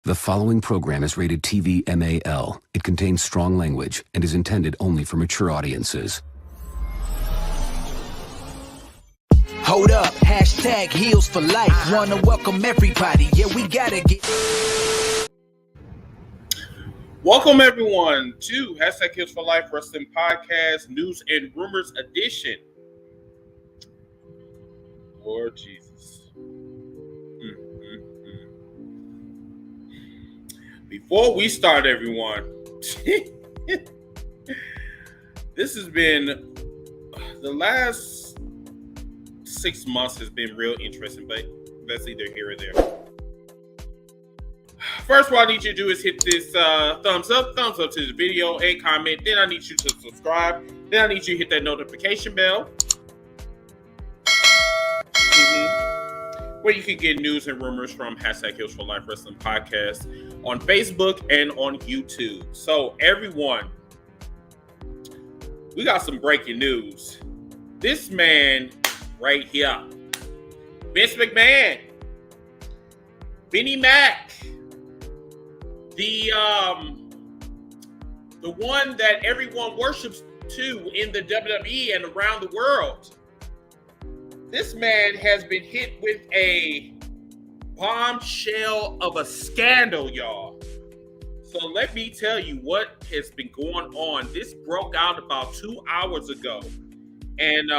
The following program is rated TV MAL. It contains strong language and is intended only for mature audiences. Hold up, hashtag heels for life. Wanna welcome everybody. Yeah, we gotta get. Welcome everyone to hashtag heels for life wrestling podcast news and rumors edition. Lord Jesus. Before we start, everyone, this has been the last 6 months has been real interesting, but that's either here or there. First, what I need you to do is hit this thumbs up to the video, a comment. Then I need you to subscribe. Then I need you to hit that notification bell. Where you can get news and rumors from hashtag Heels for Life Wrestling Podcast on Facebook and on YouTube. So everyone, we got some breaking news. This man right here, Vince McMahon, Vinnie Mac, the one that everyone worships to in the WWE and around the world. This man has been hit with a bombshell of a scandal, y'all. So let me tell you what has been going on. This broke out about 2 hours ago, and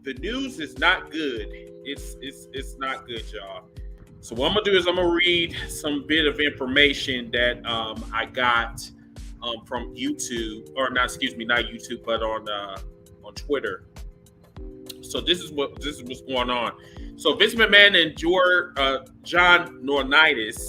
the news is not good. It's not good, y'all. So what I'm gonna do is I'm gonna read some bit of information that I got from YouTube, or not YouTube, but on Twitter. So this is what's going on. So Vince McMahon and John Laurinaitis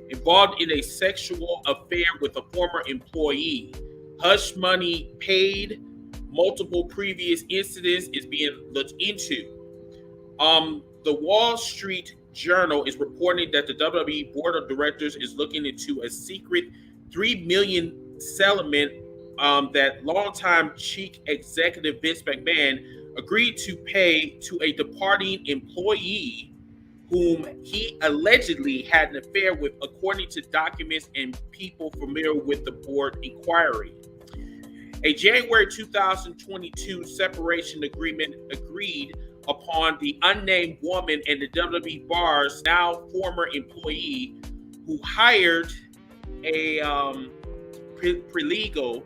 involved in a sexual affair with a former employee. Hush money paid. Multiple previous incidents is being looked into. The Wall Street Journal is reporting that the WWE Board of Directors is looking into a secret $3 million settlement that longtime chief executive Vince McMahon agreed to pay to a departing employee whom he allegedly had an affair with, according to documents and people familiar with the board inquiry. A January 2022 separation agreement agreed upon the unnamed woman and the WWE Bar's now former employee who hired a paralegal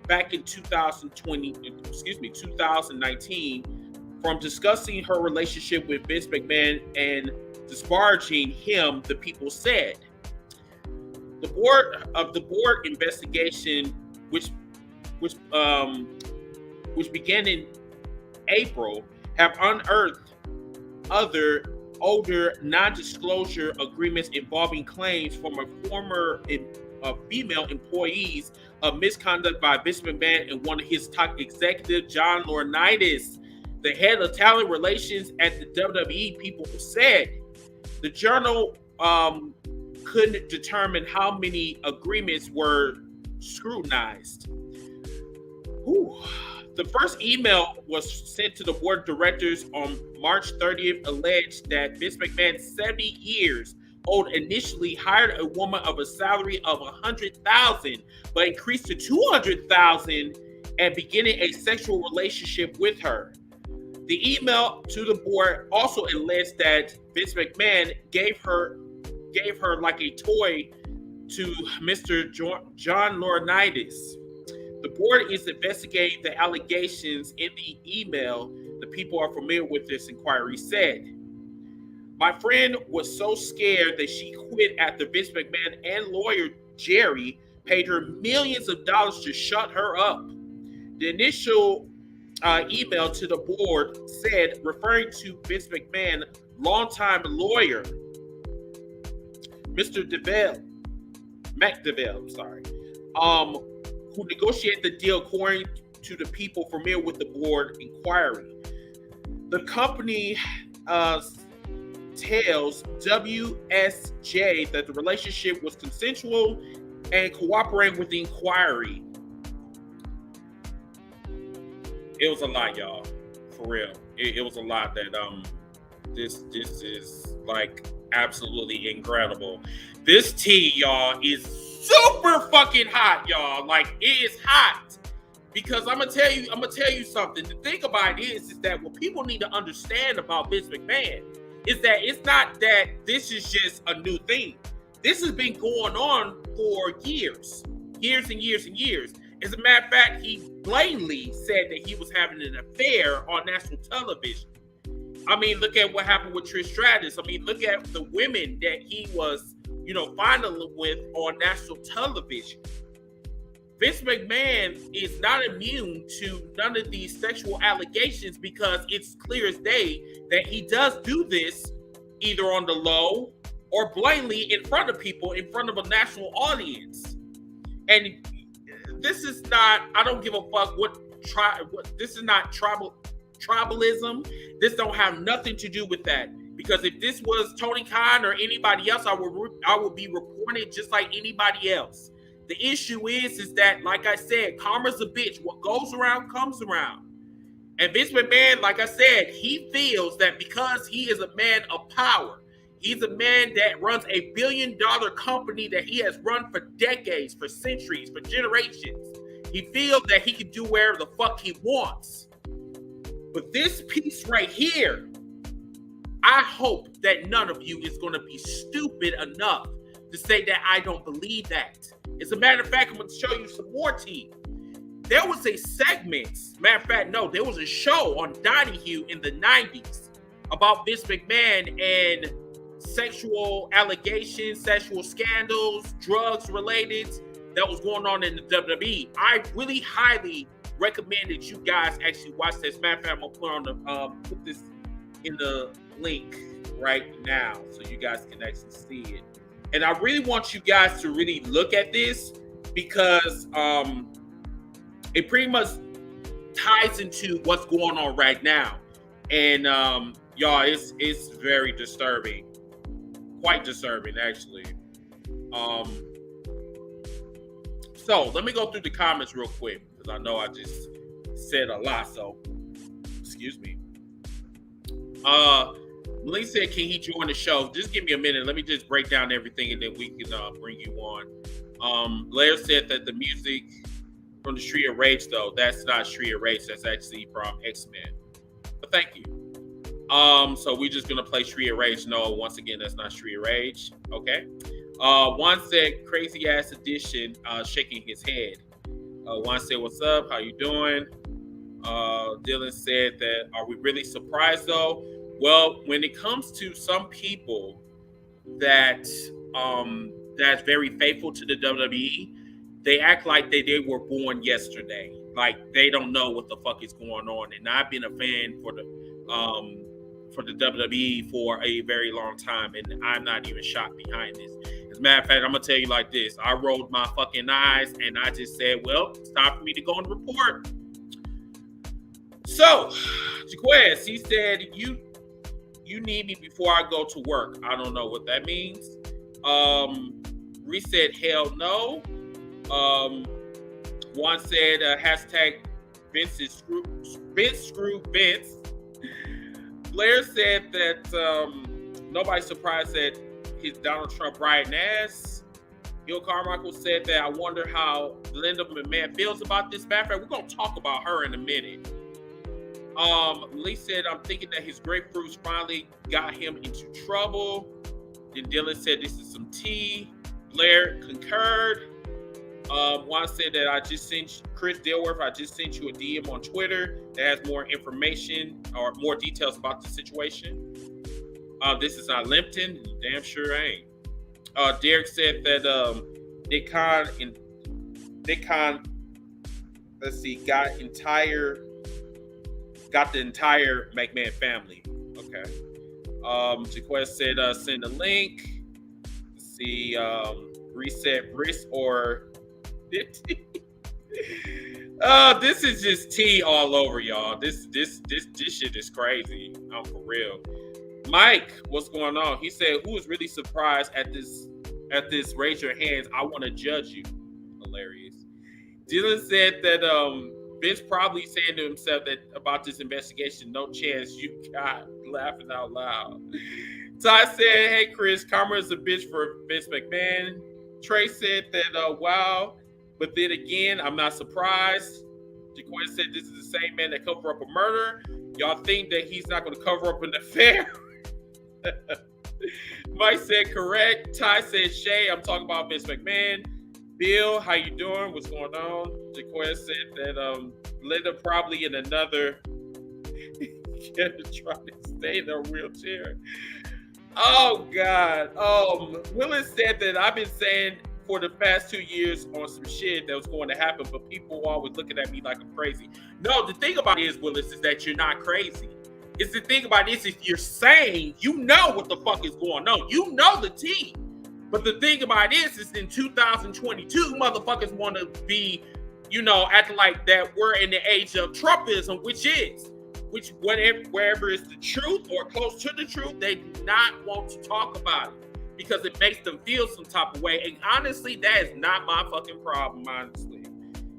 back in 2019 from discussing her relationship with Vince McMahon and disparaging him, the people said. The board investigation, which began in April, have unearthed other older non-disclosure agreements involving claims from a former female employees of misconduct by Vince McMahon and one of his top executives, John Laurinaitis, the head of talent relations at the WWE. People said the journal couldn't determine how many agreements were scrutinized. The first email was sent to the board of directors on March 30th, alleged that Vince McMahon, 70 years old, initially hired a woman of a salary of $100,000, but increased to $200,000 and beginning a sexual relationship with her. The email to the board also alleged that Vince McMahon gave her like a toy to Mr. John Laurinaitis. The board is investigating the allegations in the email. The people are familiar with this inquiry said. My friend was so scared that she quit after Vince McMahon and lawyer Jerry paid her millions of dollars to shut her up. The initial email to the board said, referring to Vince McMahon, longtime lawyer, Mr. McDeville, who negotiated the deal according to the people familiar with the board inquiry. The company tells WSJ that the relationship was consensual and cooperating with the inquiry. It was a lot, y'all. For real. It was a lot that This is like absolutely incredible. This tea, y'all, is super fucking hot, y'all. Like, it is hot. Because I'm gonna tell you something. The thing about it is that what people need to understand about Vince McMahon is that it's not that this is just a new thing. This has been going on for years and years and years. As a matter of fact, he blatantly said that he was having an affair on national television. I mean, look at what happened with Trish Stratus. I mean, look at the women that he was, finding with on national television. Vince McMahon is not immune to none of these sexual allegations because it's clear as day that he does do this either on the low or blatantly in front of people, in front of a national audience. And this is not, I don't give a fuck this is not tribalism. This don't have nothing to do with that. Because if this was Tony Khan or anybody else, I would be reporting just like anybody else. The issue is that, like I said, karma's a bitch. What goes around comes around. And Vince McMahon, like I said, he feels that because he is a man of power, he's a man that runs a $1 billion company that he has run for decades, for centuries, for generations. He feels that he can do whatever the fuck he wants. But this piece right here, I hope that none of you is going to be stupid enough to say that I don't believe that. As a matter of fact, I'm going to show you some more tea. There was a segment, matter of fact, no, there was a show on Donahue in the 90s about Vince McMahon and sexual allegations, sexual scandals, drugs related that was going on in the WWE. I really highly recommend that you guys actually watch this. Matter of fact, I'm going to put this in the link right now so you guys can actually see it. And I really want you guys to really look at this because it pretty much ties into what's going on right now. And y'all, it's very disturbing. Quite disturbing, actually. So let me go through the comments real quick because I know I just said a lot. So excuse me. Lee said, can he join the show? Just give me a minute. Let me just break down everything and then we can bring you on. Blair said that the music from the Street of Rage, though, that's not Street of Rage. That's actually from X-Men. But thank you. So we're just going to play Street of Rage. No, once again, that's not Street of Rage. Okay. Juan said, crazy ass edition, shaking his head. Juan said, what's up? How you doing? Dylan said that, are we really surprised, though? Well, when it comes to some people that's very faithful to the WWE, they act like they were born yesterday. Like they don't know what the fuck is going on. And I've been a fan for the WWE for a very long time, and I'm not even shocked behind this. As a matter of fact, I'm gonna tell you like this: I rolled my fucking eyes and I just said, "Well, it's time for me to go on the report." So, Jaquez, he said, You need me before I go to work. I don't know what that means. Reese said, hell no. One said, hashtag Vince screw Vince. Blair said that nobody's surprised that his Donald Trump riding ass. Gil Carmichael said that I wonder how Linda McMahon feels about this. Matter of fact, we're going to talk about her in a minute. Lee said, I'm thinking that his grapefruits finally got him into trouble. Then Dylan said, this is some tea. Blair concurred. Juan said that I just sent Chris Dilworth, I just sent you a DM on Twitter that has more information or more details about the situation. This is not Limpton. Damn sure ain't. Derek said that Nick Khan, let's see, got the entire McMahon family. Okay. Jaquez said, send a link. Let's see, reset Briss or this is just tea all over, y'all. This shit is crazy. I'm for real. Mike, what's going on? He said, who is really surprised at this? Raise your hands. I want to judge you. Hilarious. Dylan said that Vince probably saying to himself that about this investigation, no chance you got laughing out loud. Ty said, hey, Chris, Karma is a bitch for Vince McMahon. Trey said that, wow. But then again, I'm not surprised. Jaquan said this is the same man that covered up a murder. Y'all think that he's not going to cover up an affair? Mike said correct. Ty said Shay. I'm talking about Vince McMahon. Bill, how you doing? What's going on? Jaquan said that Linda probably in another trying to stay in a wheelchair. Oh God. Willis said that I've been saying for the past 2 years on some shit that was going to happen, but people were always looking at me like I'm crazy. No, the thing about it is, Willis, is that you're not crazy. It's the thing about this, if you're saying you know what the fuck is going on, you know the tea. But the thing about this is in 2022, motherfuckers want to be, acting like that we're in the age of Trumpism, which wherever is the truth or close to the truth, they do not want to talk about it because it makes them feel some type of way. And honestly, that is not my fucking problem, honestly.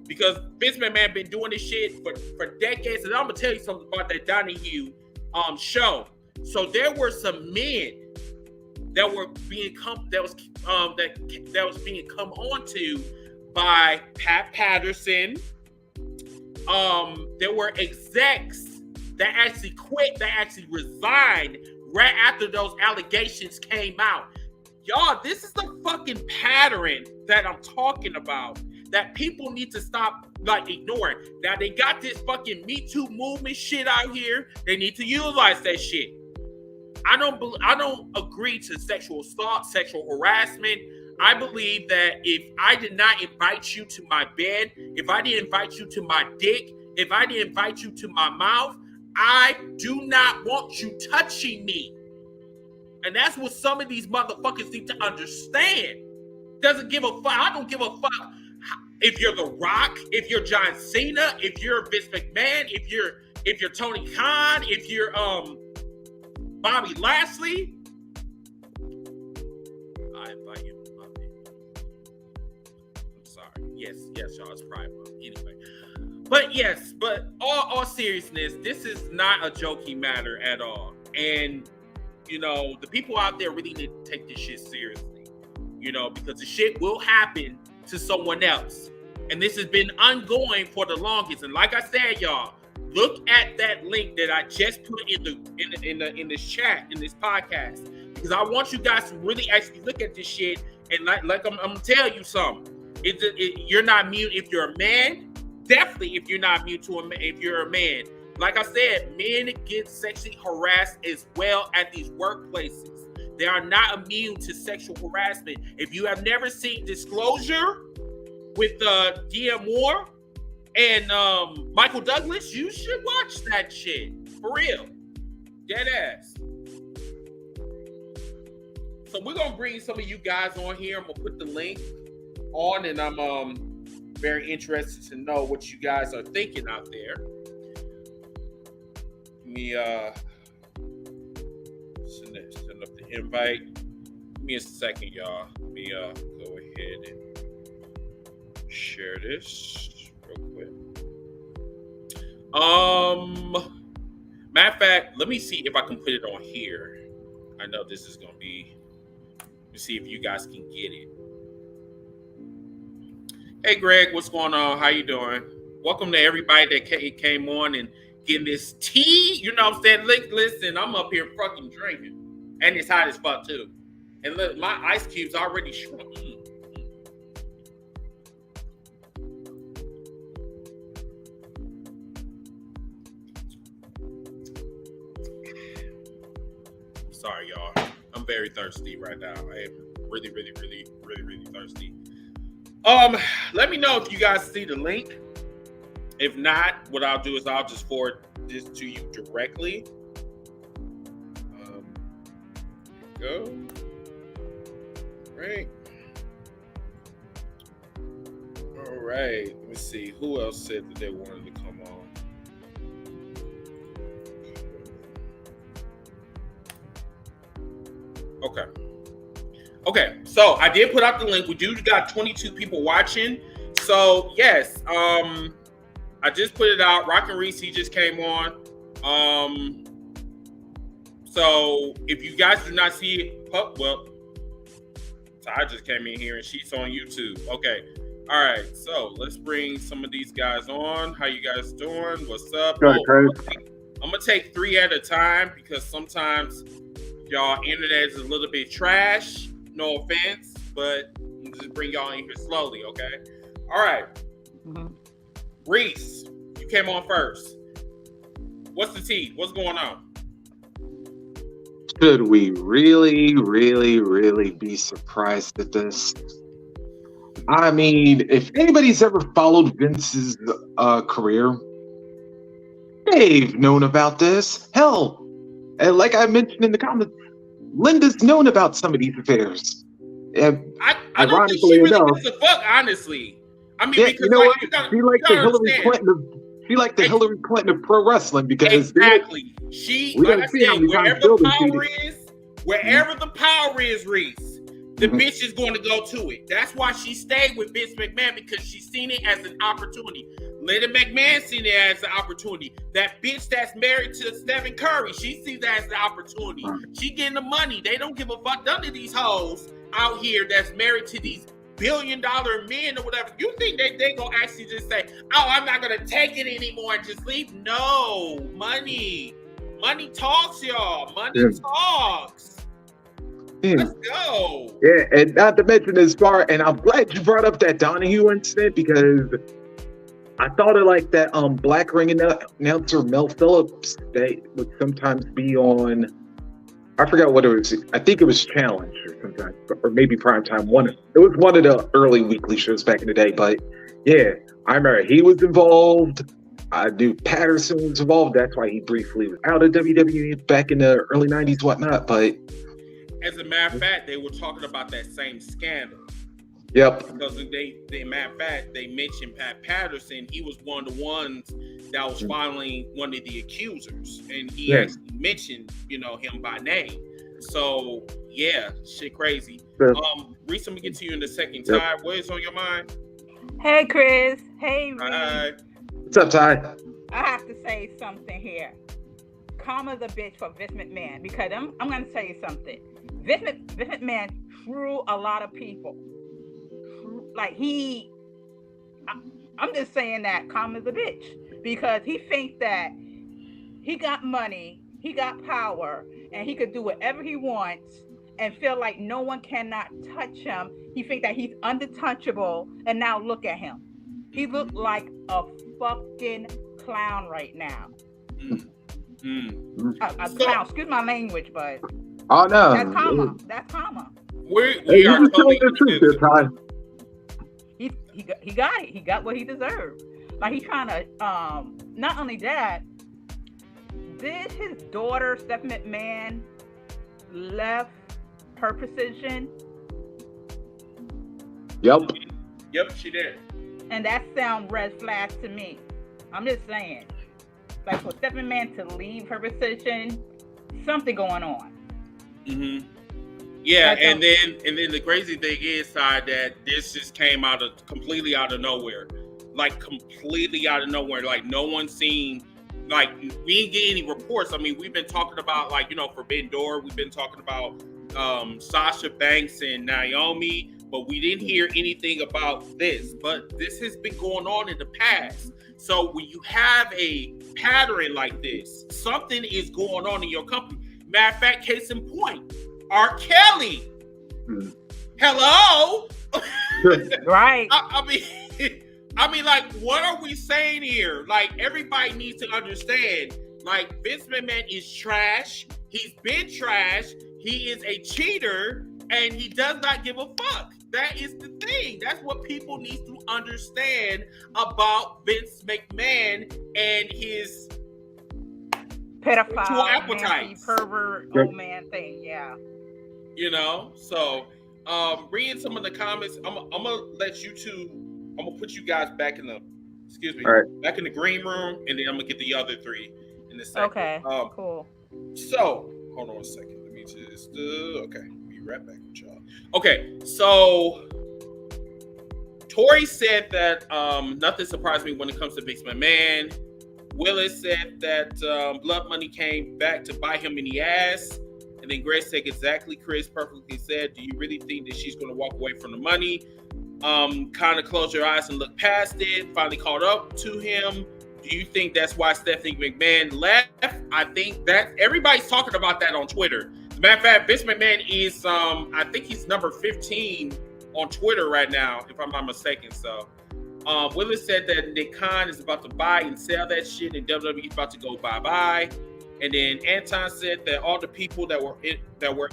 Because Vince McMahon been doing this shit for decades. And I'm gonna tell you something about that Donahue show. So there were some men that were being that was being come onto by Pat Patterson. There were execs that actually quit, that actually resigned right after those allegations came out. Y'all, this is the fucking pattern that I'm talking about that people need to stop ignoring. Now they got this fucking Me Too movement shit out here. They need to utilize that shit. I don't agree to sexual assault, sexual harassment. I believe that if I did not invite you to my bed, if I didn't invite you to my dick, if I didn't invite you to my mouth, I do not want you touching me. And that's what some of these motherfuckers need to understand. Doesn't give a fuck. I don't give a fuck if you're The Rock, if you're John Cena, if you're Vince McMahon, if you're Tony Khan, if you're Bobby Lashley. I invite you to my bed. I'm sorry. Yes, y'all, it's Pride Month. Anyway. But all seriousness, this is not a joking matter at all. And, the people out there really need to take this shit seriously, because the shit will happen to someone else. And this has been ongoing for the longest. And like I said, y'all, look at that link that I just put in this chat, in this podcast, because I want you guys to really actually look at this shit. And like I'm gonna tell you something. You're not immune if you're a man. Definitely, if you're not immune to if you're a man. Like I said, men get sexually harassed as well at these workplaces. They are not immune to sexual harassment. If you have never seen Disclosure with DM Moore and Michael Douglas, you should watch that shit. For real. Dead ass. So we're going to bring some of you guys on here. I'm going to put the link on, and I'm very interested to know what you guys are thinking out there. Let me send up the invite. Give me a second, y'all. Let me go ahead and share this real quick. Matter of fact, let me see if I can put it on here. I know this is gonna be. Let me see if you guys can get it. Hey, Greg, what's going on? How you doing? Welcome to everybody that came on and getting this tea. You know what I'm saying? Listen, I'm up here fucking drinking, and it's hot as fuck too. And look, my ice cubes already shrunk. Sorry, y'all. I'm very thirsty right now. I am really thirsty. Let me know if you guys see the link. If not, what I'll do is I'll just forward this to you directly. Go. Right. All right. Let me see. Who else said that they wanted to come on? Okay. So I did put out the link. We do got 22 people watching. So yes, I just put it out. Rock and Reese, he just came on. So if you guys do not see it, well, Ty just came in here and she's on YouTube. Okay. All right. So let's bring some of these guys on. How you guys doing? What's up? Good, Chris. I'm gonna take 3 at a time because sometimes y'all internet is a little bit trash. No offense, but I'm just bring y'all in here slowly, okay? All right. Reese, you came on first. What's the tea? What's going on? Should we really, really, really be surprised at this? I mean, if anybody's ever followed Vince's career, they've known about this. Hell, and like I mentioned in the comments, Linda's known about some of these affairs. And I don't think she really gives a fuck, honestly. I mean, because you know what? She like the Hillary Clinton. She like the Hillary Clinton of pro wrestling because exactly. She, like I said, wherever the power is, Reese, the bitch is going to go to it. That's why she stayed with Vince McMahon, because she's seen it as an opportunity. Linda McMahon seen it as an opportunity. That bitch that's married to Stephen Curry, she sees that as an opportunity. She getting the money. They don't give a fuck. None of these hoes out here that's married to these billion-dollar men or whatever. You think they gonna actually just say, "Oh, I'm not gonna take it anymore," and just leave? No, money talks, y'all. Money talks. Let's go. Yeah, and not to mention and I'm glad you brought up that Donahue incident, because I thought of like that Black Ring announcer Mel Phillips that would sometimes be on, I forgot what it was. I think it was Challenge or sometimes, or maybe Primetime. It was one of the early weekly shows back in the day. But yeah, I remember he was involved. I knew Patterson was involved. That's why he briefly was out of WWE back in the early 90s, whatnot. But as a matter of fact, they were talking about that same scandal. Yep. Because matter of fact, they mentioned Pat Patterson. He was one of the ones that was following one of the accusers, and he actually mentioned, him by name. So yeah, shit crazy. Reese, I'm gonna get to you in a second. Ty, what is on your mind? Hey, Chris. Hey, Reese. Hi. What's up, Ty? I have to say something here. Karma's a bitch for Vince McMahon, because I'm gonna tell you something. Vince McMahon threw a lot of people. Like I'm just saying that Karma's a bitch, because he thinks that he got money, he got power, and he could do whatever he wants and feel like no one cannot touch him. He thinks that he's untouchable, and now look at him. He looked like a fucking clown right now. A clown. Excuse my language, but oh no, that's karma. That's karma. We are totally Ty. He got it. He got what he deserved. Like, he's trying to, not only that, did his daughter, Stephanie McMahon, left her position? Yep, she did. And that sounds red flags to me. I'm just saying. Like, for Stephanie McMahon to leave her position, something going on. Yeah, and then the crazy thing is, Ty, that this just came completely out of nowhere. Like, completely out of nowhere. Like, no one seen, like, we didn't get any reports. I mean, we've been talking about, like, Forbidden Door. We've been talking about Sasha Banks and Naomi, but we didn't hear anything about this. But this has been going on in the past. So when you have a pattern like this, something is going on in your company. Matter of fact, case in point, R. Kelly. Hello? Right. I mean, like, what are we saying here? Like, everybody needs to understand, like, Vince McMahon is trash. He's been trash. He is a cheater, and he does not give a fuck. That is the thing. That's what people need to understand about Vince McMahon and his pedophile, appetites, pervert, old man thing. Yeah. So reading some of the comments, I'm gonna let you two. I'm gonna put you guys back in the, back in the green room, and then I'm gonna get the other three in a second. Okay. Cool. So hold on a second. Let me just. Be right back with y'all. Okay. So Tori said that nothing surprises me when it comes to Vince McMahon. Vince McMahon is trash. He's been trash. He is a cheater, and he does not give a fuck. That is the thing. That's what people need to understand about Vince McMahon and his Willis said that Blood Money came back to bite him in the ass. And then Grace said, exactly, Chris perfectly said, do you really think that she's going to walk away from the money? Kind of close your eyes and look past it. Finally caught up to him. Do you think that's why Stephanie McMahon left? I think that everybody's talking about that on Twitter. As a matter of fact, Vince McMahon is, I think he's number 15 on Twitter right now, if I'm not mistaken. So, Willis said that Nick Khan is about to buy and sell that shit, and WWE is about to go bye-bye. And then Anton said that all the people that were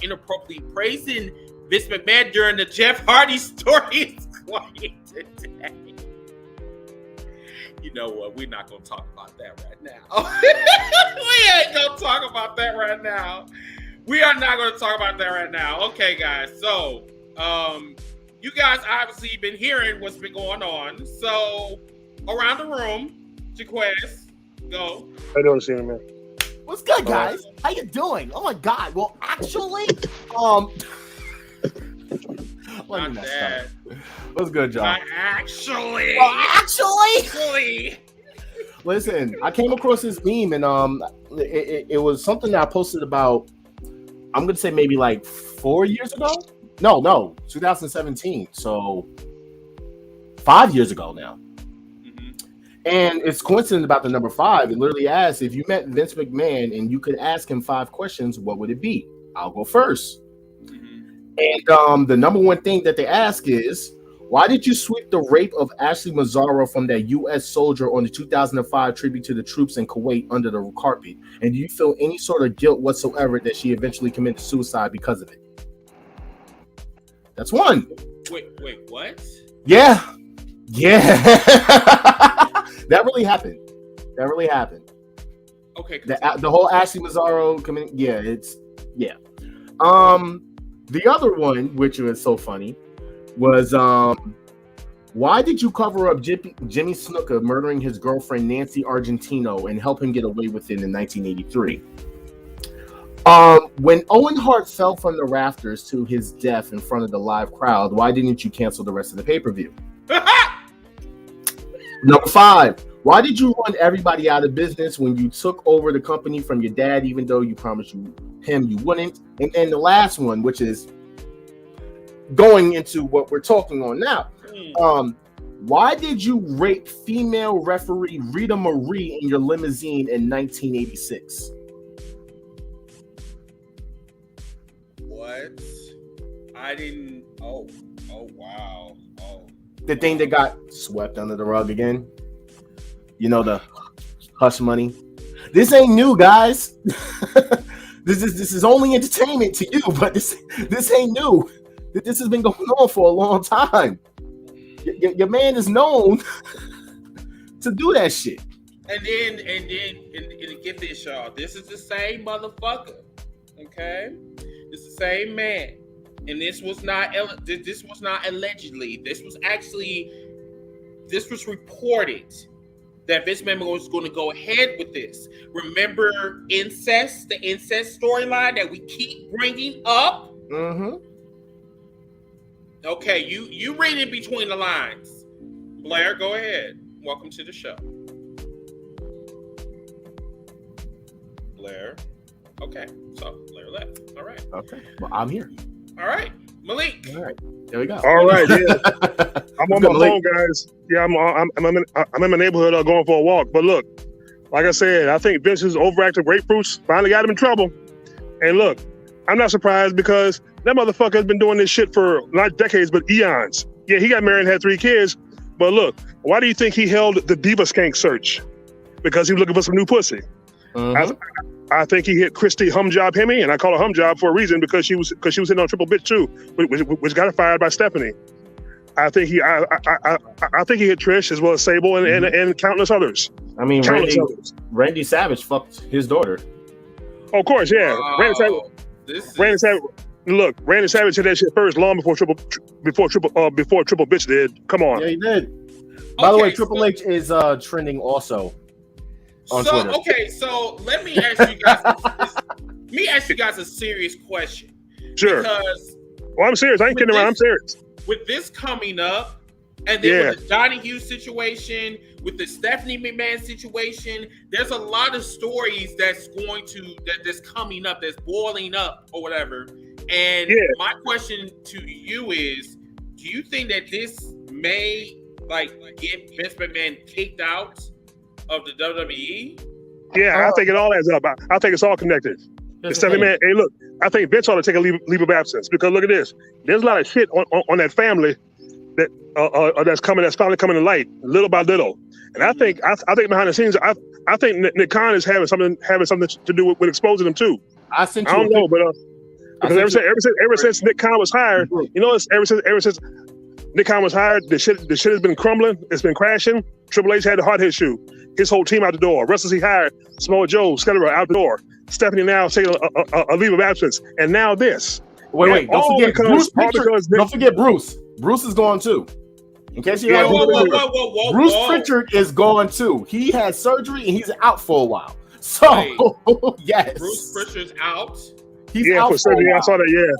inappropriately praising Vince McMahon during the Jeff Hardy story is quiet today. You know what? We're not going to talk about that right now. We ain't going to talk about that right now. We are not going to talk about that right now. Okay, guys. So, you guys obviously been hearing what's been going on. So, around the room, Jaquez, go. I don't see him, man. What's good, guys? How you doing? Oh my God. Well, actually, let me mess up. What's good, John? Actually. Listen, I came across this meme, and it was something that I posted about. I'm gonna say maybe like 4 years ago. No, 2017. So 5 years ago now. And it's coincident about the number 5. It literally asks, if you met Vince McMahon and you could ask him 5 questions, what would it be? I'll go first. And the number one thing that they ask is, why did you sweep the rape of Ashley Mazzaro from that U.S. soldier on the 2005 tribute to the troops in Kuwait under the carpet? And do you feel any sort of guilt whatsoever that she eventually committed suicide because of it? That's one. Wait, what? Yeah. That really happened. Okay. The whole Ashley Mazzaro coming. Yeah. The other one, which was so funny, was why did you cover up Jimmy Snuka murdering his girlfriend Nancy Argentino and help him get away with it in 1983? When Owen Hart fell from the rafters to his death in front of the live crowd, why didn't you cancel the rest of the pay-per-view? Number 5, why did you run everybody out of business when you took over the company from your dad, even though you promised him you wouldn't? And then the last one, which is going into what we're talking on now. Why did you rape female referee Rita Marie in your limousine in 1986? What? I didn't. Oh, wow. Oh. The thing that got swept under the rug again. You know, the hush money. This ain't new, guys. This is only entertainment to you, but this ain't new. This has been going on for a long time. Your man is known to do that shit. And then get this, y'all. This is the same motherfucker. Okay, it's the same man, and this was not allegedly. This was reported that Vince McMahon was going to go ahead with this. Remember incest, the incest storyline that we keep bringing up. Mm-hmm. Okay, you read in between the lines. Blair, go ahead. Welcome to the show. Blair. Okay, so Blair left. All right. Okay. Well, I'm here. All right. Malik. All right. There we go. All right. Yeah. I'm on my phone, guys. Yeah, I'm in my neighborhood going for a walk. But look, like I said, I think Vince's overactive grapefruits finally got him in trouble. And look, I'm not surprised because that motherfucker has been doing this shit for not decades, but eons. Yeah, he got married and had 3 kids. But look, why do you think he held the Diva Skank search? Because he was looking for some new pussy. Mm-hmm. I think he hit Christy Humjob Hemi, and I call her Humjob for a reason because she was hitting on Triple Bitch too, which got her fired by Stephanie. I think he hit Trish as well as Sable and countless others. I mean, Randy Savage fucked his daughter. Oh, of course, yeah. Wow. Randy Savage. Look, Randy Savage hit that shit first, long before Triple Bitch did. Come on. Yeah, he did. By the way, Triple H is trending also on Twitter. Okay, so let me ask you guys a serious question. Sure. Because I'm serious. I ain't kidding around. I'm serious. With this coming up, And then with the Johnny Hughes situation, with the Stephanie McMahon situation, there's a lot of stories that's coming up, that's boiling up or whatever. And my question to you is, do you think that this may get Vince McMahon kicked out of the WWE? Yeah, I think it all adds up. I think it's all connected. Stephanie McMahon, hey, look, I think Vince ought to take a leave of absence, because look at this. There's a lot of shit on that family that's finally coming to light little by little. And I think behind the scenes, I think Nick Khan is having something to do with exposing them too. I don't know, but because ever since Nick Khan was hired, ever since Nick Khan was hired, the shit has been crumbling. It's been crashing. Triple H had the hard hit shoe. His whole team out the door. Wrestlers he hired, Samoa Joe, Skeletor out the door. Stephanie now taking a leave of absence, and now this. Wait! Don't forget Bruce. Don't forget Bruce. Bruce is going too. In case you whoa, Bruce Pritchard is going too. He had surgery and he's out for a while. So yes, Bruce Pritchard's out. He's out for surgery. I saw that. Yeah,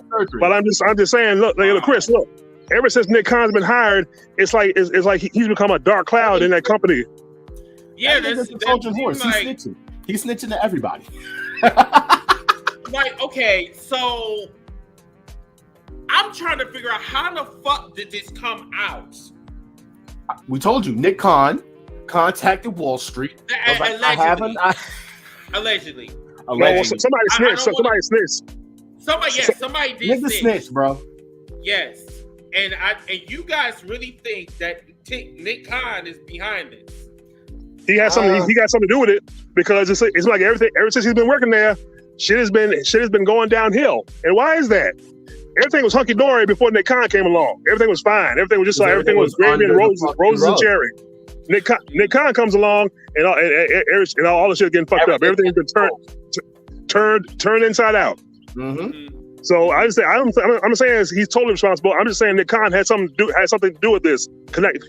but I'm just saying. Look, Chris. Look, ever since Nick Khan's been hired, it's like he's become a dark cloud in that company. Yeah, that's horse. He's snitching to everybody. Okay, so I'm trying to figure out how the fuck did this come out? We told you, Nick Khan contacted Wall Street. Allegedly. No, somebody snitched. Somebody did snitch. Snitch, bro. Yes, and you guys really think that Nick Khan is behind this? He has something. He got something to do with it, because it's like everything. Ever since he's been working there, shit has been going downhill. And why is that? Everything was hunky dory before Nick Khan came along. Everything was fine. Everything was just like everything was gravy and roses and cherry. Nick Khan comes along and all the shit getting fucked up. Everything's been turned inside out. Mm-hmm. So I'm saying he's totally responsible. I'm just saying Nick Khan had something to do with this. Connect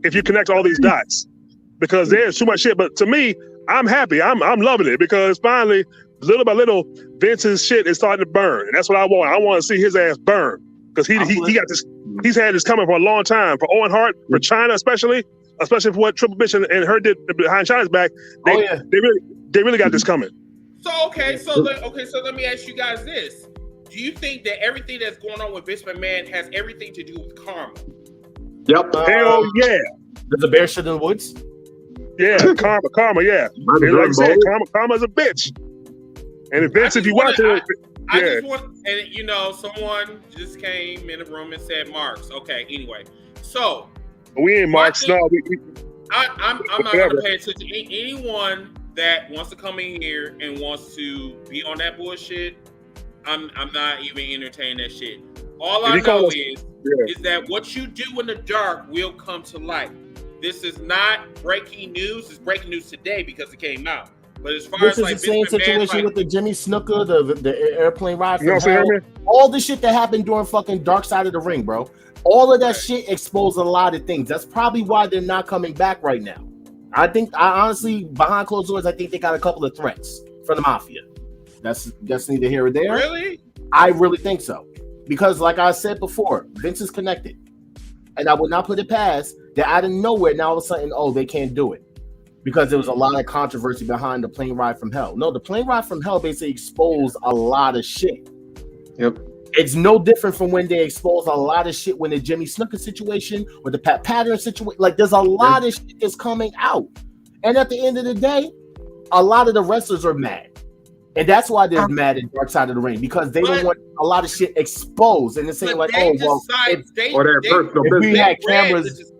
if you connect all these dots, because there's too much shit. But to me, I'm happy. I'm loving it, because finally, little by little, Vince's shit is starting to burn, and that's what I want. I want to see his ass burn, because he got this. He's had this coming for a long time. For Owen Hart, for China especially for what Triple H and her did behind China's back. They really got this coming. So let me ask you guys this: do you think that everything that's going on with Vince McMahon has everything to do with karma? Yep. Hell yeah. There's a bear shit in the woods. Yeah, karma. Yeah. And like I said, karma's a bitch. And Vince, if you watch it, I just want, and someone just came in the room and said Marks. Okay, anyway, so we ain't Marks. No, I'm not gonna pay attention to anyone that wants to come in here and wants to be on that bullshit. I'm not even entertaining that shit. All I know is that what you do in the dark will come to light. This is not breaking news. It's breaking news today because it came out. But as far as the same situation with the Jimmy Snuka, the airplane ride from hell, all the shit that happened during fucking Dark Side of the Ring, bro. All of that shit exposed a lot of things. That's probably why they're not coming back right now. I honestly, behind closed doors, I think they got a couple of threats from the mafia. That's neither here or there. Really? I really think so. Because like I said before, Vince is connected. And I would not put it past that out of nowhere, now all of a sudden, they can't do it. Because there was a lot of controversy behind the plane ride from hell. No, the plane ride from hell basically exposed a lot of shit. Yep. It's no different from when they exposed a lot of shit when the Jimmy Snuka situation or the Pat Patterson situation. Like, there's a lot of shit that's coming out. And at the end of the day, a lot of the wrestlers are mad. And that's why they're mad at Dark Side of the Ring, because they don't want a lot of shit exposed. And they're saying like, if we had cameras.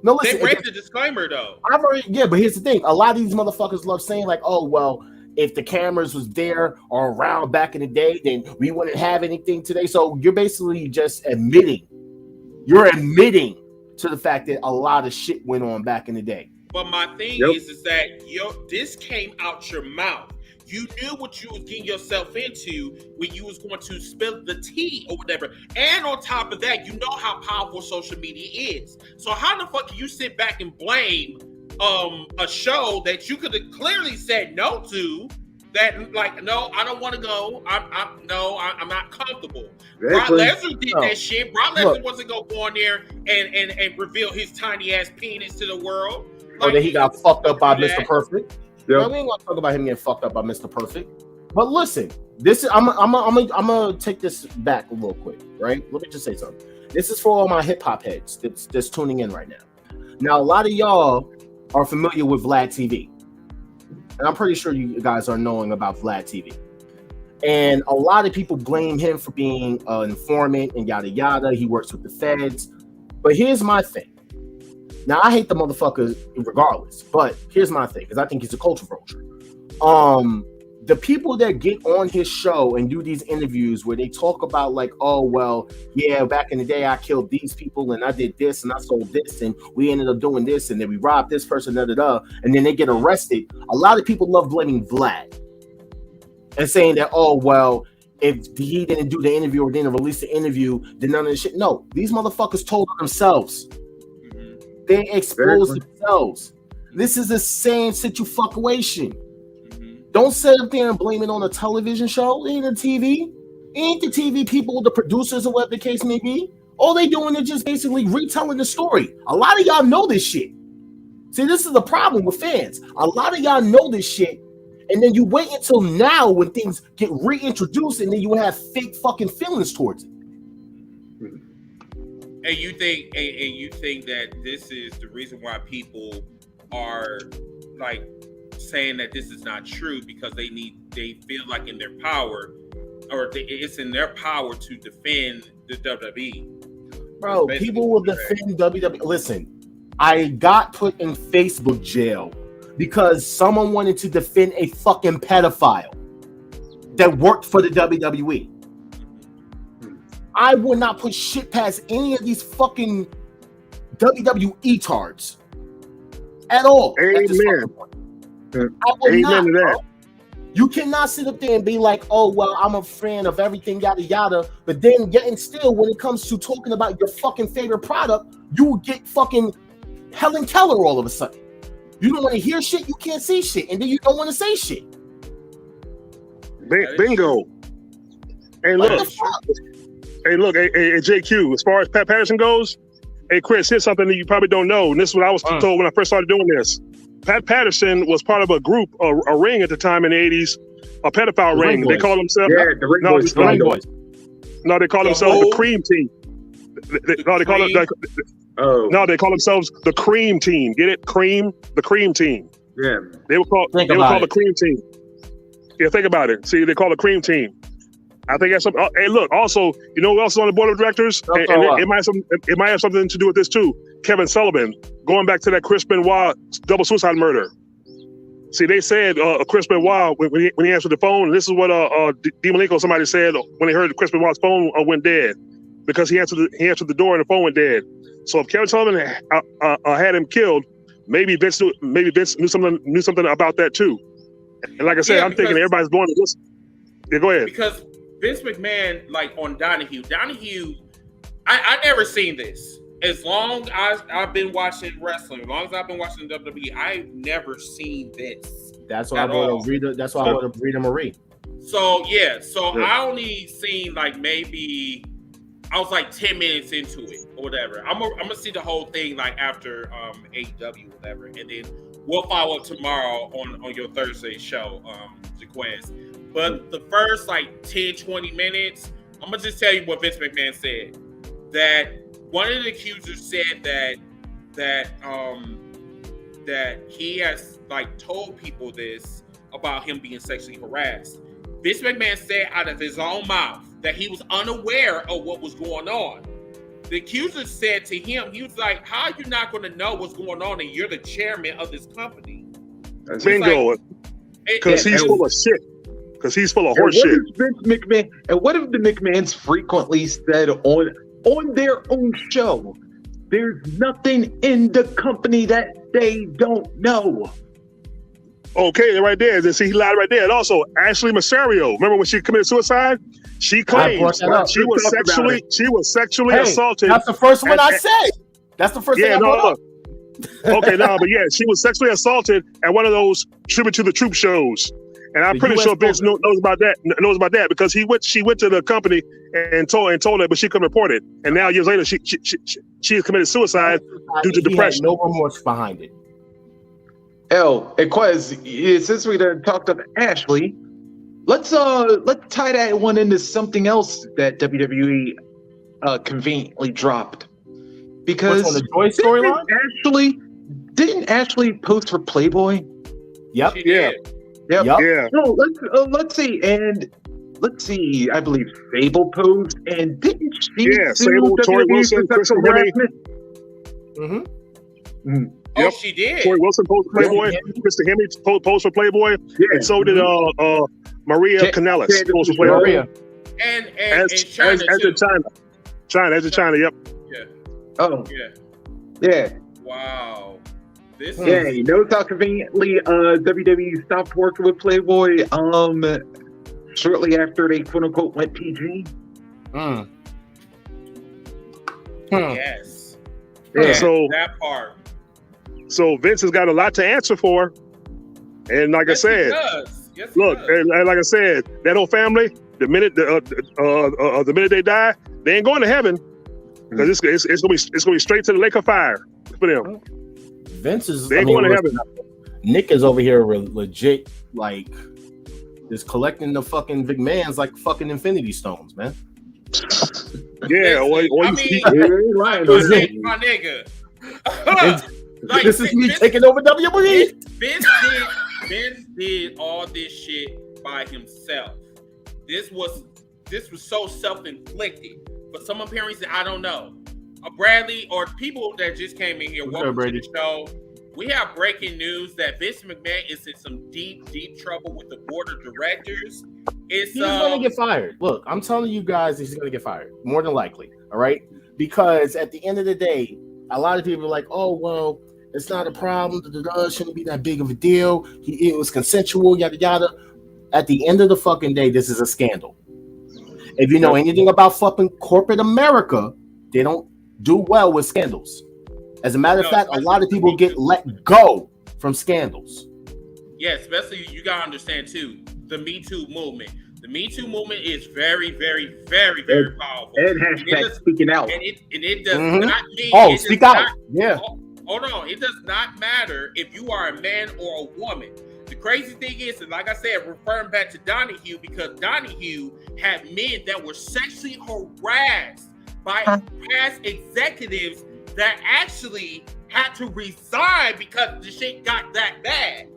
No, listen. They break the disclaimer though. But here's the thing: a lot of these motherfuckers love saying like, "Oh, well, if the cameras was there or around back in the day, then we wouldn't have anything today." So you're basically just admitting to the fact that a lot of shit went on back in the day. But my thing is that this came out your mouth. You knew what you was getting yourself into when you was going to spill the tea or whatever. And on top of that, you know how powerful social media is. So how the fuck can you sit back and blame a show that you could have clearly said no to that like, no, I don't want to go. I'm not comfortable. Exactly. Brock Lesnar did that shit. Brock Lesnar Look. wasn't gonna go on there and reveal his tiny ass penis to the world. Or that he got fucked up by Mr. that. Perfect. Yep. No, we ain't gonna talk about him getting fucked up by Mr. Perfect. But listen, this is I'm gonna take this back real quick, right? Let me just say something. This is for all my hip hop heads that's tuning in right now. Now, a lot of y'all are familiar with Vlad TV, and I'm pretty sure you guys are knowing about Vlad TV. And a lot of people blame him for being an informant and yada yada. He works with the feds. But here's my thing. Now, I hate the motherfucker regardless, but here's my thing, because I think he's a culture vulture. The people that get on his show and do these interviews where they talk about like, oh, well, yeah, back in the day, I killed these people and I did this and I sold this and we ended up doing this and then we robbed this person, and then they get arrested. A lot of people love blaming Vlad and saying that, oh, well, if he didn't do the interview or didn't release the interview, then none of this shit. No, these motherfuckers told themselves. They exposed themselves. This is the same situation. Don't sit up there and blame it on a television show. It ain't the TV. It ain't the TV people, the producers, or whatever the case may be. All they doing is just basically retelling the story. A lot of y'all know this shit. See, this is the problem with fans. A lot of y'all know this shit, and then you wait until now when things get reintroduced, and then you have fake fucking feelings towards it. And you think that this is the reason why people are like saying that this is not true, because they feel like in their power, or it's in their power to defend the WWE. Bro, people will defend WWE. Listen, I got put in Facebook jail because someone wanted to defend a fucking pedophile that worked for the WWE. I would not put shit past any of these fucking WWE tards at all. Amen. I will Amen not, to that. bro. You cannot sit up there and be like, oh, well, I'm a fan of everything, yada, yada. But then getting still, when it comes to talking about your fucking favorite product, you will get fucking Helen Keller all of a sudden. You don't want to hear shit, you can't see shit. And then you don't want to say shit. Bingo. Hey, look. Hey, JQ, as far as Pat Patterson goes, hey, Chris, here's something that you probably don't know. And this is what I was told when I first started doing this. Pat Patterson was part of a group, a ring at the time in the 80s, a pedophile ring. They called themselves the Ring Boys. No, they call themselves the Cream Team. They call themselves the Cream Team. Get it? Cream, the Cream Team. Yeah. They were called the Cream Team. Yeah, think about it. See, they call the Cream Team. I think that's something. Hey, look. Also, you know who else is on the board of directors? And it might have something to do with this too. Kevin Sullivan, going back to that Chris Benoit double suicide murder. See, they said Chris Benoit when he answered the phone. And this is what D. Malenko, somebody said when they heard Chris Benoit's phone went dead, because he answered the door and the phone went dead. So if Kevin Sullivan had him killed, maybe Vince knew something about that too. And like I said, I'm thinking everybody's going to this. Yeah, go ahead. Because Vince McMahon, like on Donahue, I never seen this. As long as I've been watching wrestling, as long as I've been watching WWE, I've never seen this. That's why I brought up Rita. That's why I brought up Rita Marie. So yeah, I only seen like maybe I was like 10 minutes into it or whatever. I'm gonna see the whole thing like after AEW or whatever, and then we'll follow up tomorrow on your Thursday show, Jaquez. But the first like 10-20 minutes, I'm gonna just tell you what Vince McMahon said. That one of the accusers said that he has like told people this about him being sexually harassed. Vince McMahon said out of his own mouth that he was unaware of what was going on. The accuser said to him, he was like, how are you not going to know what's going on and you're the chairman of this company? Bingo. Because he's full of shit. Because he's full of horse shit. And what if the McMahons frequently said on their own show, there's nothing in the company that they don't know? Okay, right there. See, he lied right there. And also, Ashley Masario, remember when she committed suicide? She claims she was sexually assaulted. That's the first one I said. That's the first thing I brought up. Okay, no, but yeah, she was sexually assaulted at one of those Tribute to the Troop shows. And I'm The pretty US sure Vince knows about that. Knows about that because she went to the company and told her, but she couldn't report it. And now years later, she has committed suicide due to He depression. had no remorse behind it. And Quez, since we done talked about Ashley, let's tie that one into something else that WWE conveniently dropped. Because What's on the Joy storyline? Didn't Ashley post for Playboy? Yep. She Yeah. did. Yep. Yeah. So let's see. I believe Sable posed, and didn't she? Yeah, sue Sable, Tori WWE Wilson, for Kristen sexual Hemme. Mm-hmm. Oh, Yep. she did. Tori Wilson posed for Playboy. Kristen Hemme posed for Playboy. Yeah. And so did Maria Kanellis posed for Playboy. Maria. And As China in too. China. Yep. Yeah. Oh, Yeah. yeah. Wow. This Yeah, is you notice how conveniently WWE stopped working with Playboy shortly after they quote unquote went PG. yes. Yeah. So That part. Vince has got a lot to answer for. And like Yes, I said, he does. Yes, he look, does. and like I said, that whole family, the minute they die, they ain't going to heaven because it's gonna be straight to the lake of fire for them. Vince is. They ain't going to heaven. Nick is over here legit, like, just collecting the fucking McMahons like fucking Infinity Stones, man. Yeah, or I you mean, Right. my nigga. Like, This is me Vince- taking over WWE. Vince did all this shit by himself. This was so self-inflicted. For some appearance that I don't know. Bradley or people that just came in here, welcome to the show. We have breaking news that Vince McMahon is in some deep trouble with the board of directors. He's gonna get fired. Look, I'm telling you guys, he's gonna get fired, more than likely. All right, because at the end of the day, a lot of people are like, "Oh, well, it's not a problem. It shouldn't be that big of a deal. It was consensual, yada yada." At the end of the fucking day, this is a scandal. If you know anything about fucking corporate America, they don't do well with scandals. As a matter of fact, a lot of people get let go from scandals. Yeah, especially you gotta understand too, the Me Too movement. The Me Too movement is very, very, very, very powerful. And hashtag speaking out. And it does not mean. Oh, it speak does out. not- Yeah. Hold on. It does not matter if you are a man or a woman. The crazy thing is, and like I said, referring back to Donahue, because Donahue had men that were sexually harassed by past executives that actually had to resign because the shit got that bad.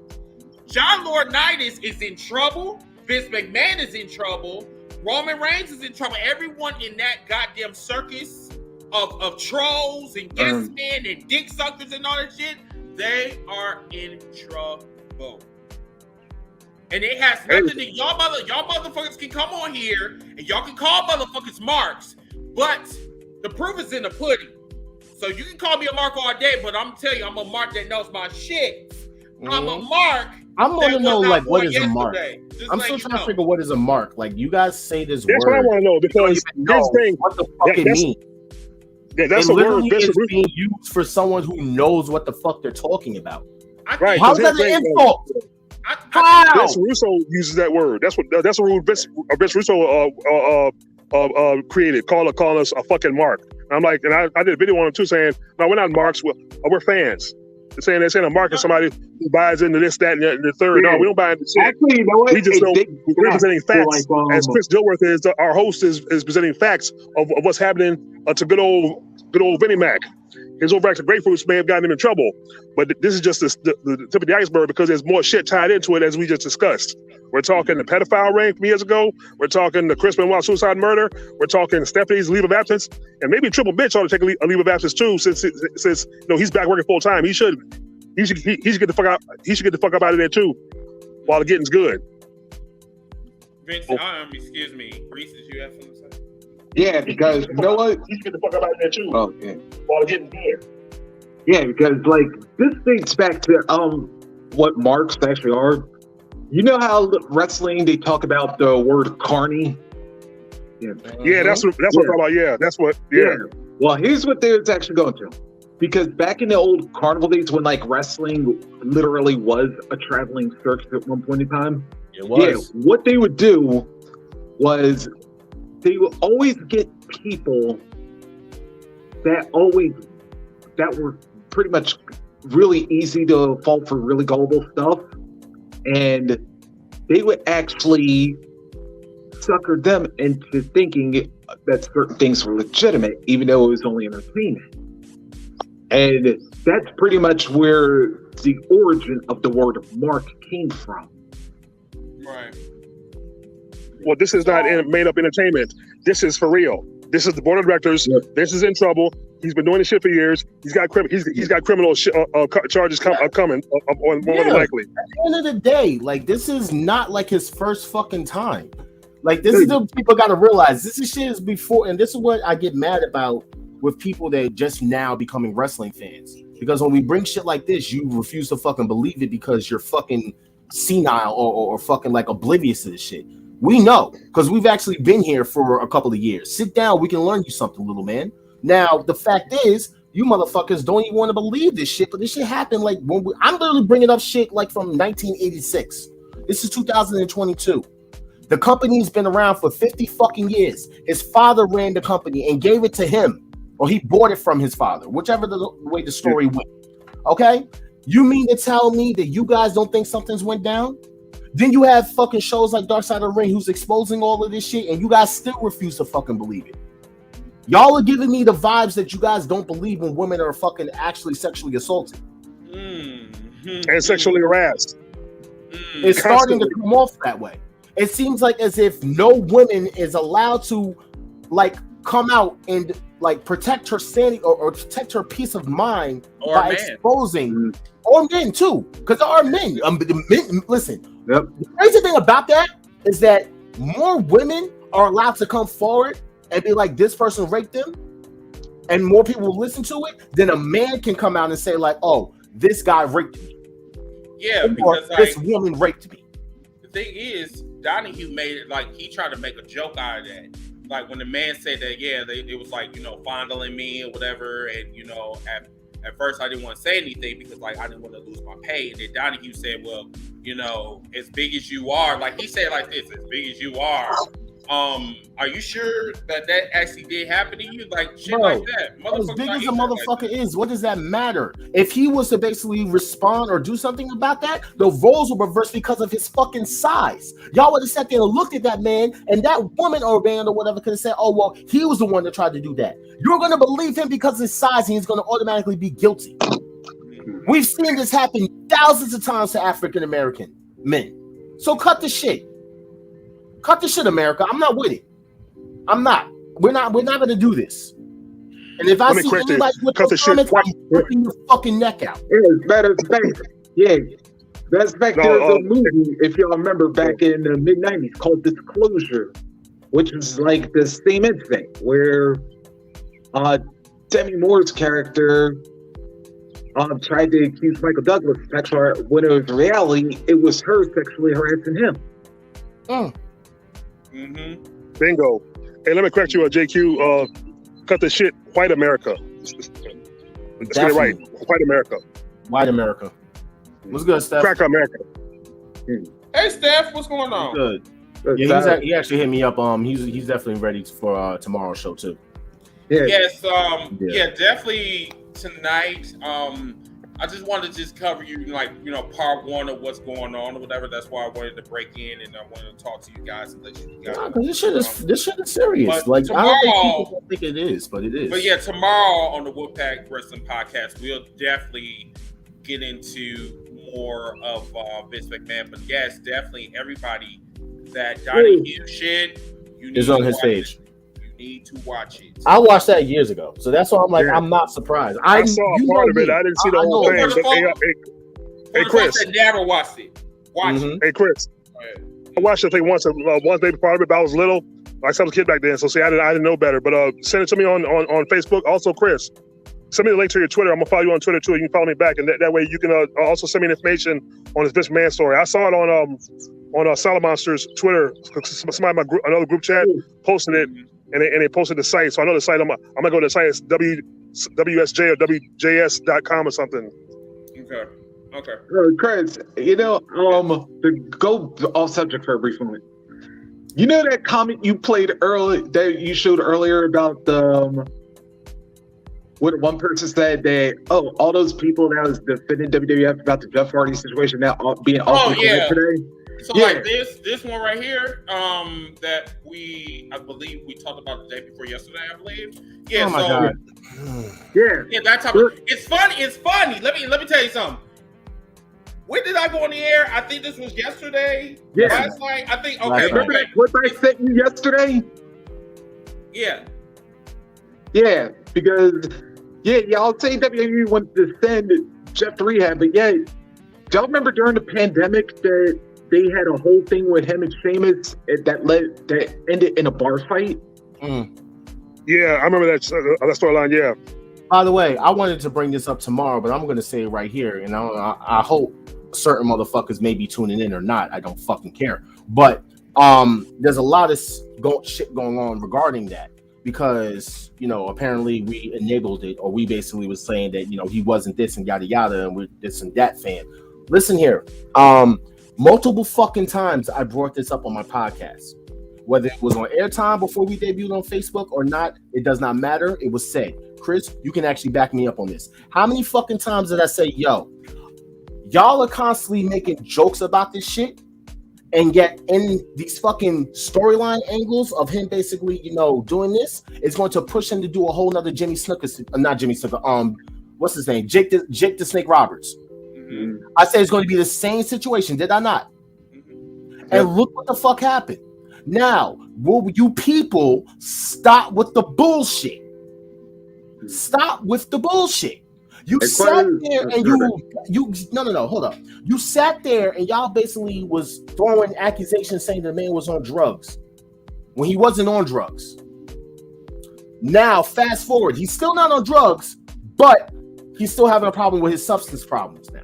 John Laurinaitis is in trouble. Vince McMahon is in trouble. Roman Reigns is in trouble. Everyone in that goddamn circus of trolls and yes men and dick suckers and all that shit, they are in trouble. And it has nothing to y'all motherfuckers can come on here and y'all can call motherfuckers marks, but the proof is in the pudding. So you can call me a mark all day, but I'm telling you, I'm a mark that knows my shit. I'm a mark. I want to know, like, what is a mark? Just I'm let still you trying to know. figure what is a mark. Like, you guys say this That's word. what I want to know because You don't here's even the thing. know what the fuck it that's- means. Yeah, that's It a word. literally Vince is being used for someone who knows what the fuck they're talking about. Right. How is that Here's the an thing, insult? I, Vince Russo uses that word. That's a rule Vince Russo created. Call us a fucking mark. And I'm like, and I did a video on it too, saying, no, we're not marks. We're fans. They're saying a mark is somebody who buys into this, that, and the third. No, we don't buy into shit. Actually, you know what? We just know we're presenting facts. Like, As Chris Dilworth is, our host is presenting facts of what's happening to good old Vinnie Mac. His overactive grapefruits may have gotten him in trouble, but this is just the tip of the iceberg because there's more shit tied into it as we just discussed. We're talking the pedophile ring from years ago. We're talking the Chris Benoit suicide murder. We're talking Stephanie's leave of absence, and maybe Triple Bitch ought to take a leave of absence too, since he's back working full time. He should get the fuck out. He should get the fuck up out of there too, while the getting's good. Vince, excuse me, Reese, did you have something to say? Yeah, because you know what? He should get the fuck up out of there too, Oh, yeah. while the getting's good. Yeah, because like this dates back to what marks actually are. You know how wrestling they talk about the word carny? Yeah, that's what I'm talking about. Yeah, that's what. Yeah. Well, here's what they're actually going to. Because back in the old carnival days when like wrestling literally was a traveling circus at one point in time, It was. Yeah, what they would do was they would always get people that were pretty much really easy to fall for really gullible stuff, and they would actually sucker them into thinking that certain things were legitimate, even though it was only entertainment. And that's pretty much where the origin of the word mark came from. Right. Well, this is not made up entertainment. This is for real. This is the board of directors. Yep. This is in trouble. He's been doing this shit for years. He's got criminal charges coming, more than likely. At the end of the day, like, this is not like his first fucking time. Like, this is the people got to realize. This is shit is before, and this is what I get mad about with people that just now becoming wrestling fans. Because when we bring shit like this, you refuse to fucking believe it because you're fucking senile or fucking like oblivious to this shit. We know, because we've actually been here for a couple of years. Sit down, we can learn you something, little man. Now, the fact is, you motherfuckers don't even want to believe this shit, but this shit happened like I'm literally bringing up shit like from 1986. This is 2022. The company's been around for 50 fucking years. His father ran the company and gave it to him, or he bought it from his father, whichever the way the story went. Okay? You mean to tell me that you guys don't think something's went down? Then you have fucking shows like Dark Side of the Ring who's exposing all of this shit, and you guys still refuse to fucking believe it. Y'all are giving me the vibes that you guys don't believe when women are fucking actually sexually assaulted. And sexually harassed. It's starting to come off that way. It seems like as if no woman is allowed to like come out and like protect her sanity or protect her peace of mind by exposing, or men too, because there are men. Men, listen, the crazy thing about that is that more women are allowed to come forward and be like, this person raped them, and more people will listen to it than a man can come out and say like, oh, this guy raped me. Yeah, or because this woman raped me. The thing is, Donahue made it like he tried to make a joke out of that. Like when the man said that, it was like, fondling me or whatever. And, at first I didn't want to say anything because like I didn't want to lose my pay. And then Donahue said, well, as big as you are, like he said like this, as big as you are you sure that actually did happen to you? Like shit like that. As big as a motherfucker is, what does that matter? If he was to basically respond or do something about that, the roles will reverse because of his fucking size. Y'all would have sat there and looked at that man, and that woman or man or whatever could have said, oh, well, he was the one that tried to do that. You're going to believe him because of his size, and he's going to automatically be guilty. We've seen this happen thousands of times to African-American men. So cut the shit. Cut the shit, America. I'm not with it. I'm not. We're not going to do this. And if I see anybody with those comments, I'm ripping your fucking neck out. That's back to the movie, if y'all remember, back in the mid-90s, called Disclosure, which is like the same thing, where Demi Moore's character tried to accuse Michael Douglas of sexual, when it was reality, it was her sexually harassing him. Bingo. Hey, let me correct you, JQ. Cut the shit. White America. Let's get it right. White America. White America. What's good, Steph? Crack America. Hey, Steph, what's going on? Good. Yeah, he actually hit me up. He's definitely ready for tomorrow's show too. Yes. Definitely tonight. I just wanted to cover you, part one of what's going on or whatever. That's why I wanted to break in and I wanted to talk to you guys and let you guys. Because this shit is serious. But like tomorrow, I don't think people think it is, but it is. But yeah, tomorrow on the Wolfpack Wrestling Podcast, we'll definitely get into more of Vince McMahon. But yes, definitely everybody that Donahue shit is on his page. Need to watch it. I watched that years ago, so that's why I'm like, I'm not surprised. I saw a part of it. I didn't see the whole thing. Hey, Chris, I never watched it. Watch it. Hey, Chris, I watched it once. Maybe part of it, but I was little. I was a kid back then, so see, I didn't know better. But send it to me on Facebook. Also, Chris, send me the link to your Twitter. I'm gonna follow you on Twitter too. You can follow me back, and that way you can also send me information on this Vince McMahon story. I saw it on Solid Monster's Twitter. Somebody in another group chat posted it. And they posted the site, so I know the site. I'm gonna go to the site. It's WSJ or WJS.com or something. Okay. Okay. Chris, to go off subject for a brief moment. You know that comment you played early that you showed earlier about the what one person said that all those people that was defending WWF about the Jeff Hardy situation now being off the internet today. So like this one right here, that I believe we talked about the day before yesterday, I believe. Yeah. Oh my God. Yeah. That type of, it's funny. Let me tell you something. When did I go on the air? I think this was yesterday. Yeah. Last night. I think. Last Okay. night. Remember what I sent you yesterday? Yeah. Yeah, because y'all say WWE wants to send Jeff to rehab, but y'all remember during the pandemic that they had a whole thing with him and Sheamus that ended in a bar fight? Yeah, I remember that storyline. Yeah. By the way, I wanted to bring this up tomorrow, but I'm going to say it right here, and I hope certain motherfuckers may be tuning in or not. I don't fucking care. But there's a lot of shit going on regarding that because, apparently we enabled it, or we basically was saying that, he wasn't this and yada yada, and we're this and that fan. Listen here. Multiple fucking times I brought this up on my podcast. Whether it was on airtime before we debuted on Facebook or not, it does not matter. It was said. Chris, you can actually back me up on this. How many fucking times did I say, y'all are constantly making jokes about this shit, and yet in these fucking storyline angles of him basically, doing this, it's going to push him to do a whole nother Jimmy Snuka, not Jimmy Snuka, what's his name? Jake the Snake Roberts. Mm-hmm. I said it's going to be the same situation, did I not? Mm-hmm. And look what the fuck happened. Now, will you people stop with the bullshit? Stop with the bullshit. You sat there and you no, hold up. You sat there and y'all basically was throwing accusations saying the man was on drugs when he wasn't on drugs. Now, fast forward, he's still not on drugs, but he's still having a problem with his substance problems now.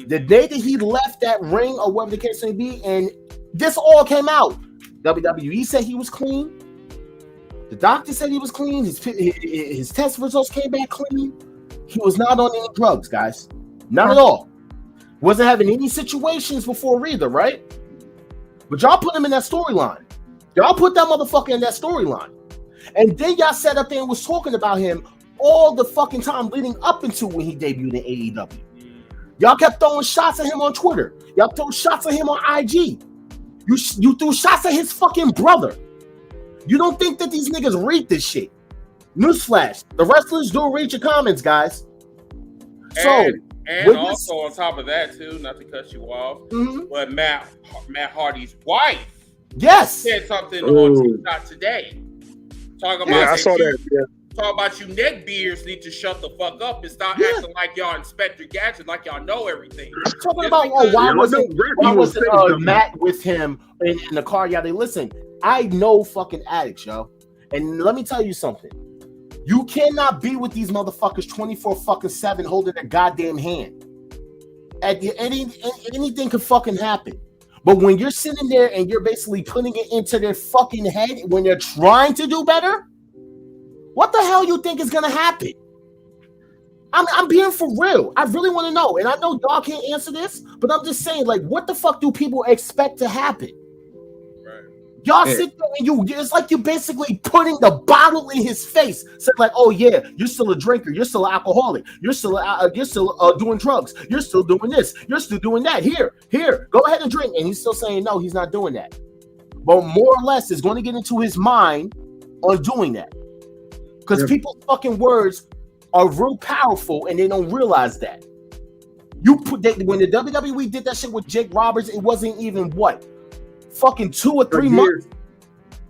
The day that he left that ring or whatever the case may be, and this all came out. WWE said he was clean. The doctor said he was clean. His test results came back clean. He was not on any drugs, guys. Not at all. Wasn't having any situations before either, right? But y'all put him in that storyline. Y'all put that motherfucker in that storyline. And then y'all sat up there and was talking about him all the fucking time leading up into when he debuted in AEW. Y'all kept throwing shots at him on Twitter. Y'all threw shots at him on IG. You threw shots at his fucking brother. You don't think that these niggas read this shit? Newsflash: the wrestlers do read your comments, guys. And also on top of that too, not to cut you off, but Matt Hardy's wife, said something on TikTok today. Talking about I saw that. Yeah. Talk about you neckbeards need to shut the fuck up and stop acting like y'all Inspector Gadget, like y'all know everything. Talking about why wasn't Matt with him in the car? Yeah, listen. I know fucking addicts, yo, and let me tell you something. You cannot be with these motherfuckers 24/7 holding their goddamn hand. Anything can fucking happen. But when you're sitting there and you're basically putting it into their fucking head when they're trying to do better, what the hell you think is gonna happen? I'm being for real. I really want to know, and I know y'all can't answer this, but I'm just saying, like, what the fuck do people expect to happen? Y'all sit there and it's like you basically putting the bottle in his face. Said like, oh yeah, you're still a drinker, you're still an alcoholic, you're still doing drugs, you're still doing this, you're still doing that. Here, go ahead and drink. And he's still saying no, he's not doing that. But more or less, it's going to get into his mind on doing that. Because people's fucking words are real powerful and they don't realize that. When the WWE did that shit with Jake Roberts, it wasn't even fucking 2 or 3 months.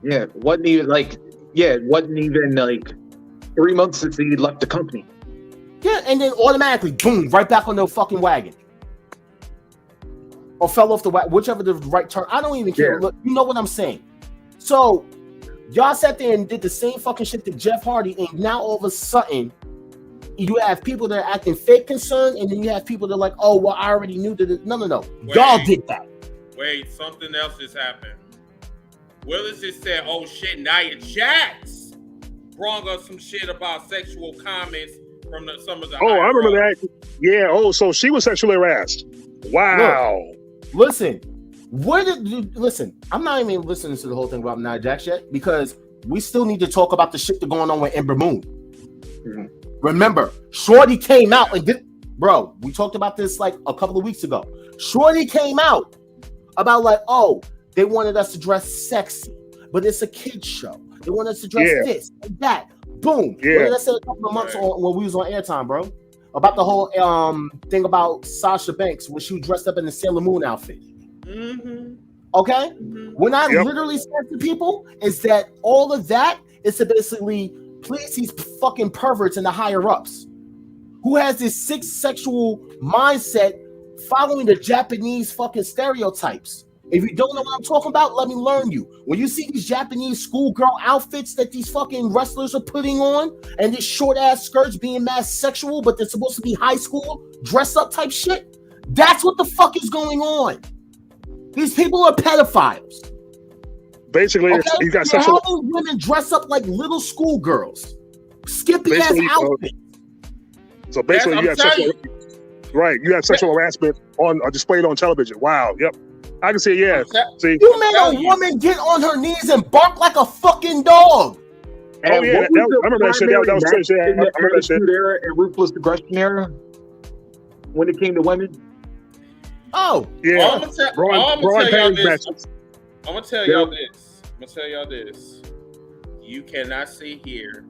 Yeah, it wasn't even like 3 months since he left the company. Yeah, and then automatically, boom, right back on the fucking wagon. Or fell off the wagon, whichever the right turn. I don't even care. Look, you know what I'm saying. So, y'all sat there and did the same fucking shit to Jeff Hardy, and now all of a sudden, you have people that are acting fake concerned, and then you have people that are like, oh, well, I already knew that. No. Y'all did that. Wait, something else just happened. Willis just said, oh shit, Nia Jax brought up some shit about sexual comments from some of the. Oh, I remember that. Yeah. Oh, so she was sexually harassed. Wow. Look, listen. Listen? I'm not even listening to the whole thing about Nia Jax yet because we still need to talk about the shit that's going on with Ember Moon. Mm-hmm. Remember, Shorty came out and bro, we talked about this like a couple of weeks ago. Shorty came out about like, oh, they wanted us to dress sexy, but it's a kid's show. They want us to dress this and that. Boom. Yeah. What did I say a couple of months when we was on airtime, bro? About the whole thing about Sasha Banks when she was dressed up in the Sailor Moon outfit. Mm-hmm. Okay? Mm-hmm. When I literally said to people is that all of that is to basically please these fucking perverts and the higher ups who has this sick sexual mindset following the Japanese fucking stereotypes. If you don't know what I'm talking about, let me learn you. When you see these Japanese schoolgirl outfits that these fucking wrestlers are putting on and these short ass skirts being mass sexual, but they're supposed to be high school dress up type shit, that's what the fuck is going on. These people are pedophiles. Basically, you got sexual. Having women dress up like little schoolgirls, skimpy ass outfits. So basically, you have sexual. Right, you have sexual harassment displayed on television. Wow. Yep. I can see. Yeah. See, you made a woman get on her knees and bark like a fucking dog. Oh yeah, I remember that shit. That was crazy. I remember that shit. Era and ruthless aggression era when it came to women. Oh yeah. I'm gonna tell y'all this. You cannot sit here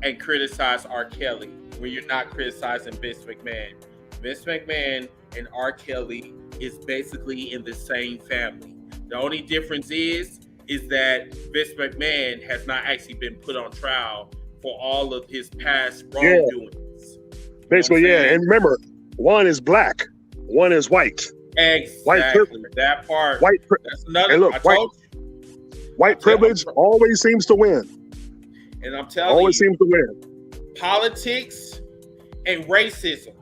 and criticize R. Kelly when you're not criticizing Vince McMahon. Vince McMahon and R. Kelly is basically in the same family. The only difference is that Vince McMahon has not actually been put on trial for all of his past wrongdoings. Basically, and remember, one is black, one is white. Exactly. White privilege. That part. That's another. And look, white privilege always seems to win. And I'm telling you, always seems to win. Politics and racism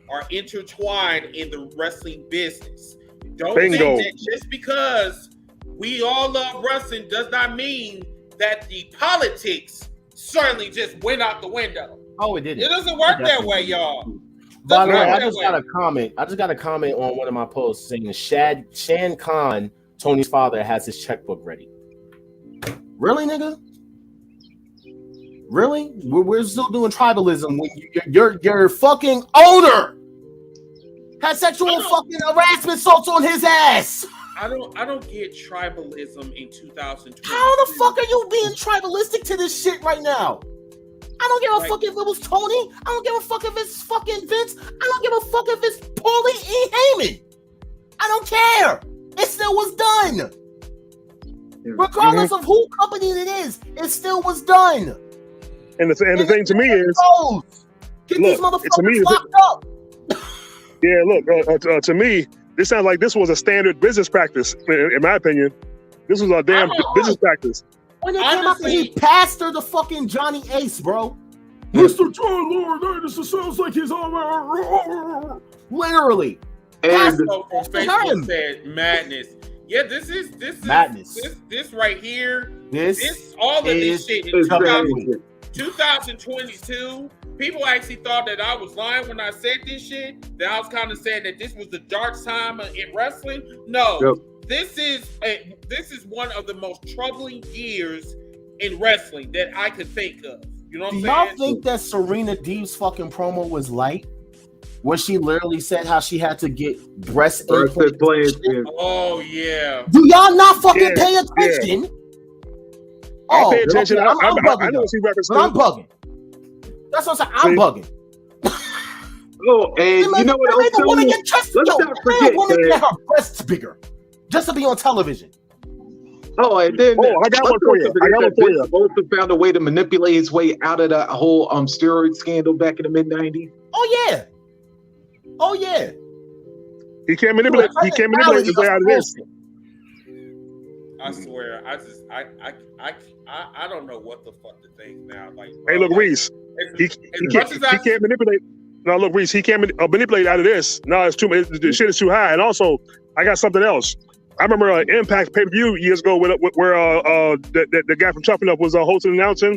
are intertwined in the wrestling business. Don't think that just because we all love wrestling does not mean that the politics certainly just went out the window. Oh, it didn't. It doesn't work that way, y'all. By the way, I just got a comment on one of my posts saying Shan Khan, Tony's father, has his checkbook ready. Really, nigga? Really? We're still doing tribalism when your fucking owner had sexual fucking harassment assaults on his ass. I don't get tribalism in 2020. How the fuck are you being tribalistic to this shit right now? I don't give a fuck if it was Tony. I don't give a fuck if it's fucking Vince. I don't give a fuck if it's Paulie E. Heyman. I don't care. It still was done. Regardless of who company it is, it still was done. And the thing to me is, get these motherfuckers locked up. Yeah, look, to me, this sounds like this was a standard business practice. In my opinion, this was a damn business practice. When it came out, he pastored the fucking Johnny Ace, bro. Mr. John Laurinaitis, it sounds like he's all literally. And Facebook said madness. Yeah, this is madness. This right here. This all of this shit in 2022. People actually thought that I was lying when I said this shit. That I was kind of saying that this was the dark time in wrestling. No. Yep. This is one of the most troubling years in wrestling that I could think of. You know what I'm saying? Do y'all think that Serena Deeb's fucking promo was light? When she literally said how she had to get breast implants. Oh, yeah. Do y'all not fucking pay attention? Yeah. I pay attention. Okay, I'm bugging. I know what she referenced. I'm bugging. That's what I'm saying. I'm bugging. Oh, and you know what else? Woman get chest, get her breasts bigger just to be on television. Oh, and then I got one for you. Also found a way to manipulate his way out of the whole steroid scandal back in the mid-90s. Oh yeah. He can't manipulate. He can't manipulate his way out of this. I swear, I don't know what the fuck to think now. Like, hey, look, Reese, he can't manipulate. No, look, Reese, he can't manipulate out of this. No, it's too much. The shit is too high. And also, I got something else. I remember Impact pay-per-view years ago where the guy from Chopping Up was hosting and announcing.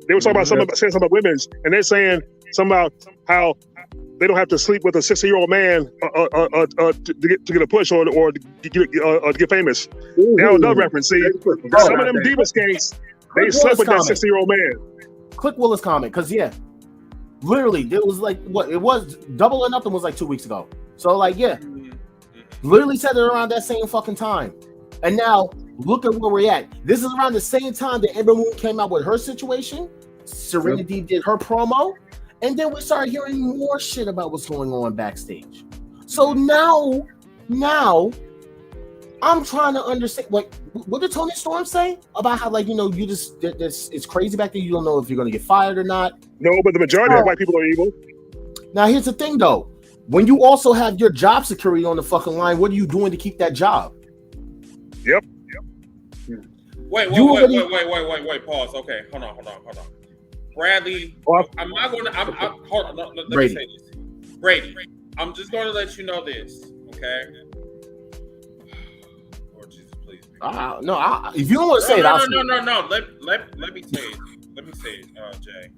They were talking about saying something about women's, and they're saying somehow how they don't have to sleep with a 60-year-old man to get a push or to get famous. Now another reference. See, some of them diva skates, they slept with that 60-year-old man. Click Willis comment, because literally, it was like what it was. Double or Nothing was like 2 weeks ago. So like, literally said it around that same fucking time. And now look at where we're at. This is around the same time that Ember Moon came out with her situation. Serenity did her promo, and then we started hearing more shit about what's going on backstage. So now I'm trying to understand. Like, what did Tony Storm say about how, like, you just it's crazy back there. You don't know if you're gonna get fired or not. No, but the majority of white people are evil. Now here's the thing, though. When you also have your job security on the fucking line, what are you doing to keep that job? Yep. Wait, pause. Okay, hold on. Bradley, I'm not going to. Hold on. Let me say this. Brady, I'm just going to let you know this, okay? Lord Jesus, please. No. If you don't want to say it, I'll say it. No. Let me say it. Let me say it, Jay.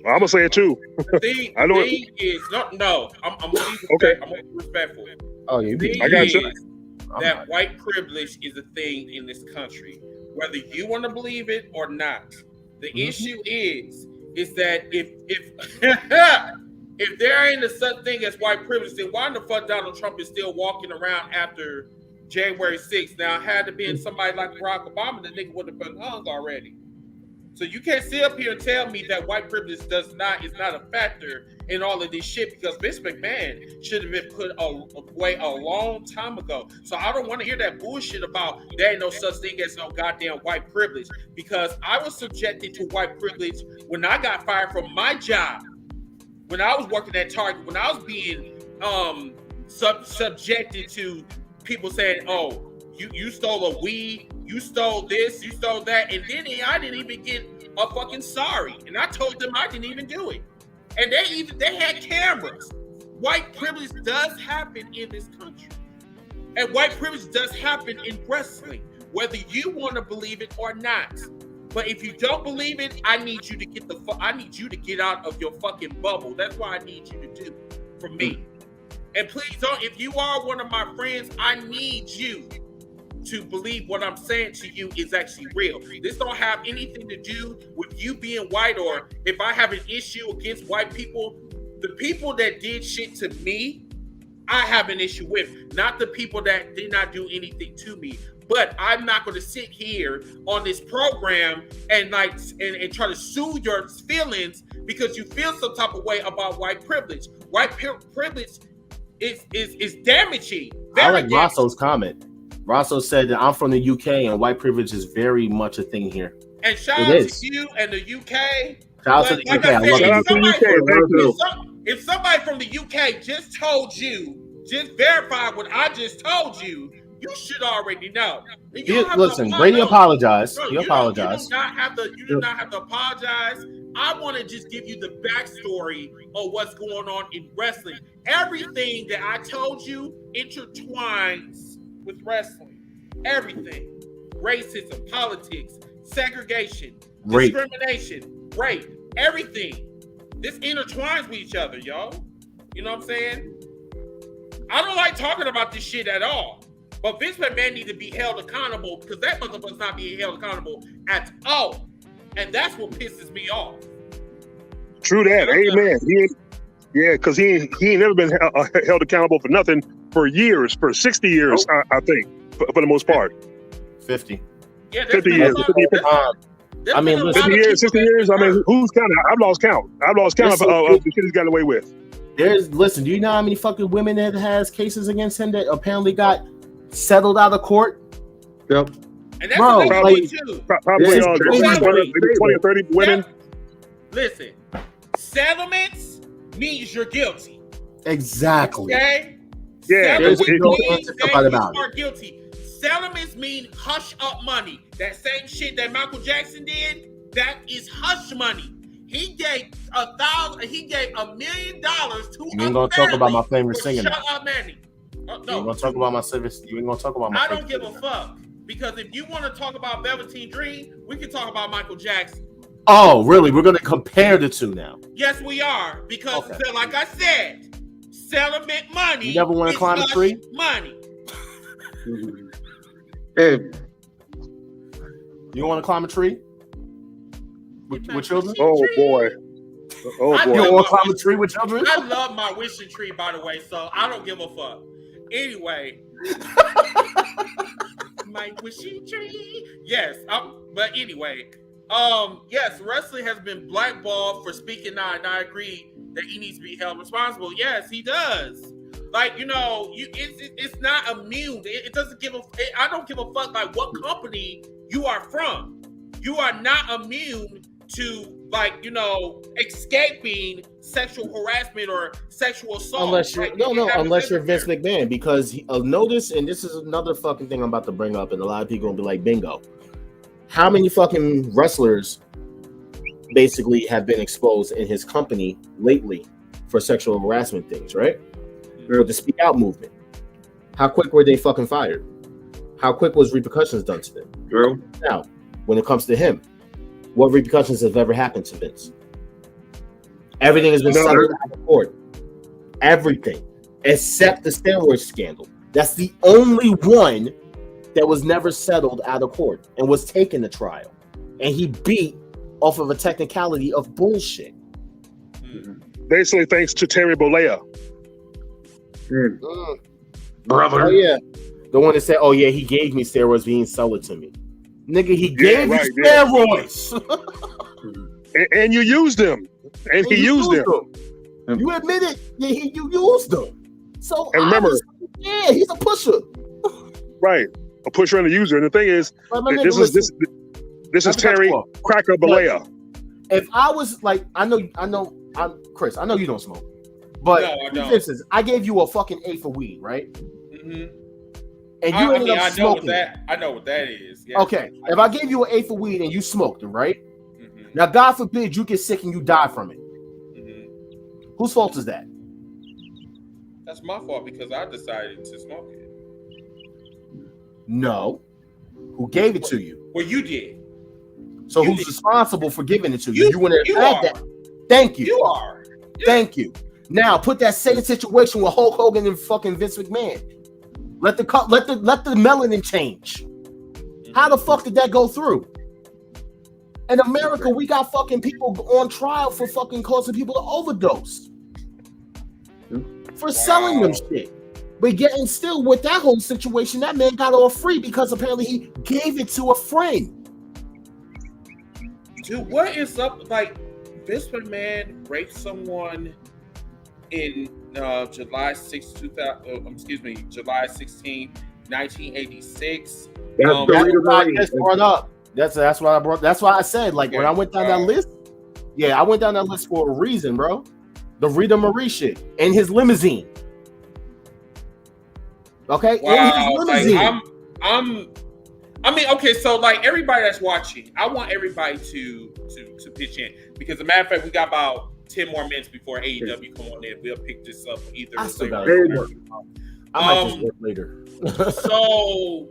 Well, I'm gonna say it too. The thing is no. I'm gonna be okay. I'm gonna be respectful. Oh, yeah. I got you. That white privilege is a thing in this country, whether you want to believe it or not. The issue is that if if there ain't a such thing as white privilege, then why the fuck Donald Trump is still walking around after January 6th? Now, had to been somebody like Barack Obama, the nigga would have been hung already. So you can't sit up here and tell me that white privilege is not a factor in all of this shit, because Vince McMahon should have been put away a long time ago. So I don't want to hear that bullshit about there ain't no such thing as no goddamn white privilege, because I was subjected to white privilege when I got fired from my job, when I was working at Target, when I was being subjected to people saying, oh, you stole a weed, you stole this, you stole that, and then I didn't even get a fucking sorry, and I told them I didn't even do it, and they had cameras. White privilege does happen in this country, and white privilege does happen in wrestling, whether you want to believe it or not. But if you don't believe it, I need you to get out of your fucking bubble. That's what I need you to do for me. And please don't. If you are one of my friends, I need you to believe what I'm saying to you is actually real. This don't have anything to do with you being white, or if I have an issue against white people. The people that did shit to me, I have an issue with, not the people that did not do anything to me. But I'm not going to sit here on this program and try to soothe your feelings because you feel some type of way about white privilege. White privilege is damaging. I like Rosso's comment. Rosso said that I'm from the UK and white privilege is very much a thing here. And shout out to you and the UK. Shout out to the UK. I love it. If somebody from the UK just verified what I just told you, you should already know. Listen, Brady apologized. He apologized. You do not have to apologize. I want to just give you the backstory of what's going on in wrestling. Everything that I told you intertwines with wrestling. Everything. Racism, politics, segregation, discrimination, rape, everything. This intertwines with each other, y'all. You know what I'm saying? I don't like talking about this shit at all. But Vince McMahon needs to be held accountable, because that motherfucker's not being held accountable at all. And that's what pisses me off. True that. Amen. Because he ain't never been held accountable for nothing for years, for 60 years, I think, for the most part. 50. Yeah, 50 years. 50 years, 60 years. I mean, who's counting? I've lost count. I've lost count of the shit he's gotten away with. Listen, do you know how many fucking women that has cases against him that apparently got settled out of court? Yep. And that's probably 20 or 30 women. Listen, settlements means you're guilty. Exactly. Okay? Yeah. Settlements means that you are guilty. Settlements mean hush up money. That same shit that Michael Jackson did, that is hush money. He gave $1 million to you ain't gonna talk about my favorite singer. Shut up, Manny. You ain't gonna talk about my service. You ain't gonna talk about my. I don't give a fuck, because if you want to talk about Velveteen Dream, we can talk about Michael Jackson. Oh, really? We're gonna compare the two now. Yes, we are. Because, Okay. like I said, settlement money. You never want to climb a tree? Money. Hey, You want to climb a tree with children? Oh boy. Oh I You boy. don't want to climb a tree with children? I love my wishing tree, by the way, so I don't give a fuck. Anyway. My wishing tree. Yes. But anyway. Yes, wrestling has been blackballed for speaking out, and I agree that he needs to be held responsible. Yes, he does. Like, it's not immune. It doesn't give I don't give a fuck like what company you are from. You are not immune to escaping sexual harassment or sexual assault. Unless you're unless you're Vince McMahon, because notice, and this is another fucking thing I'm about to bring up, and a lot of people will be like, bingo. How many fucking wrestlers basically have been exposed in his company lately for sexual harassment things, right? With the Speak Out movement. How quick were they fucking fired? How quick was repercussions done to them? True. Now, when it comes to him, what repercussions have ever happened to Vince? Everything has been settled out of court. Everything. Except the steroid scandal. That's the only one that was never settled out of court and was taken to trial. And he beat off of a technicality of bullshit. Basically, thanks to Terry Bollea. Brother. Oh, yeah. The one that said, oh, yeah, he gave me steroids, but he didn't sell it to me. Nigga, he gave you steroids. And you used them. And he used them. You admitted you used them. So and remember, yeah, he's a pusher. Right. A pusher and a user. And the thing is, this is Terry Cracker Bollea. If I was like, Chris, I know you don't smoke. But no, for instance, I gave you a fucking A for weed, right? Mm-hmm. And you ended up smoking. I know what that is. Yeah. Okay. If I gave you an A for weed and you smoked it, right? Mm-hmm. Now, God forbid you get sick and you die from it. Mm-hmm. Whose fault is that? That's my fault because I decided to smoke it. No. Who gave it to you? Well, you did. So who's responsible for giving it to you? You wouldn't have had that. Thank you. You are. Yeah. Thank you. Now put that same situation with Hulk Hogan and fucking Vince McMahon. Let the melanin change. How the fuck did that go through? In America, we got fucking people on trial for fucking causing people to overdose. For selling them shit. But getting still with that whole situation, that man got off free because apparently he gave it to a friend. Dude, what is up? Like, Vince McMahon raped someone in July 16, 1986. That's why I said, like, when I went down that list, I went down that list for a reason, bro. The Rita Marie shit in his limousine. Okay, wow, in his limousine. Like, okay, so like everybody that's watching, I want everybody to pitch in because, as a matter of fact, we got about 10 more minutes before AEW come on in. We'll pick this up either. I still got it. I might just work later. So,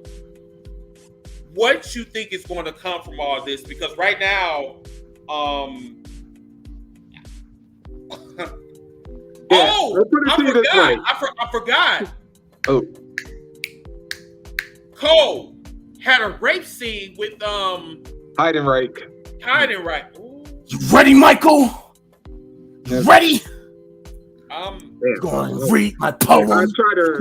what you think is going to come from all this? Because right now, I forgot. Oh, Cole had a rape scene with Heidenreich. You ready, Michael? You ready? Going to read my poem. I try to,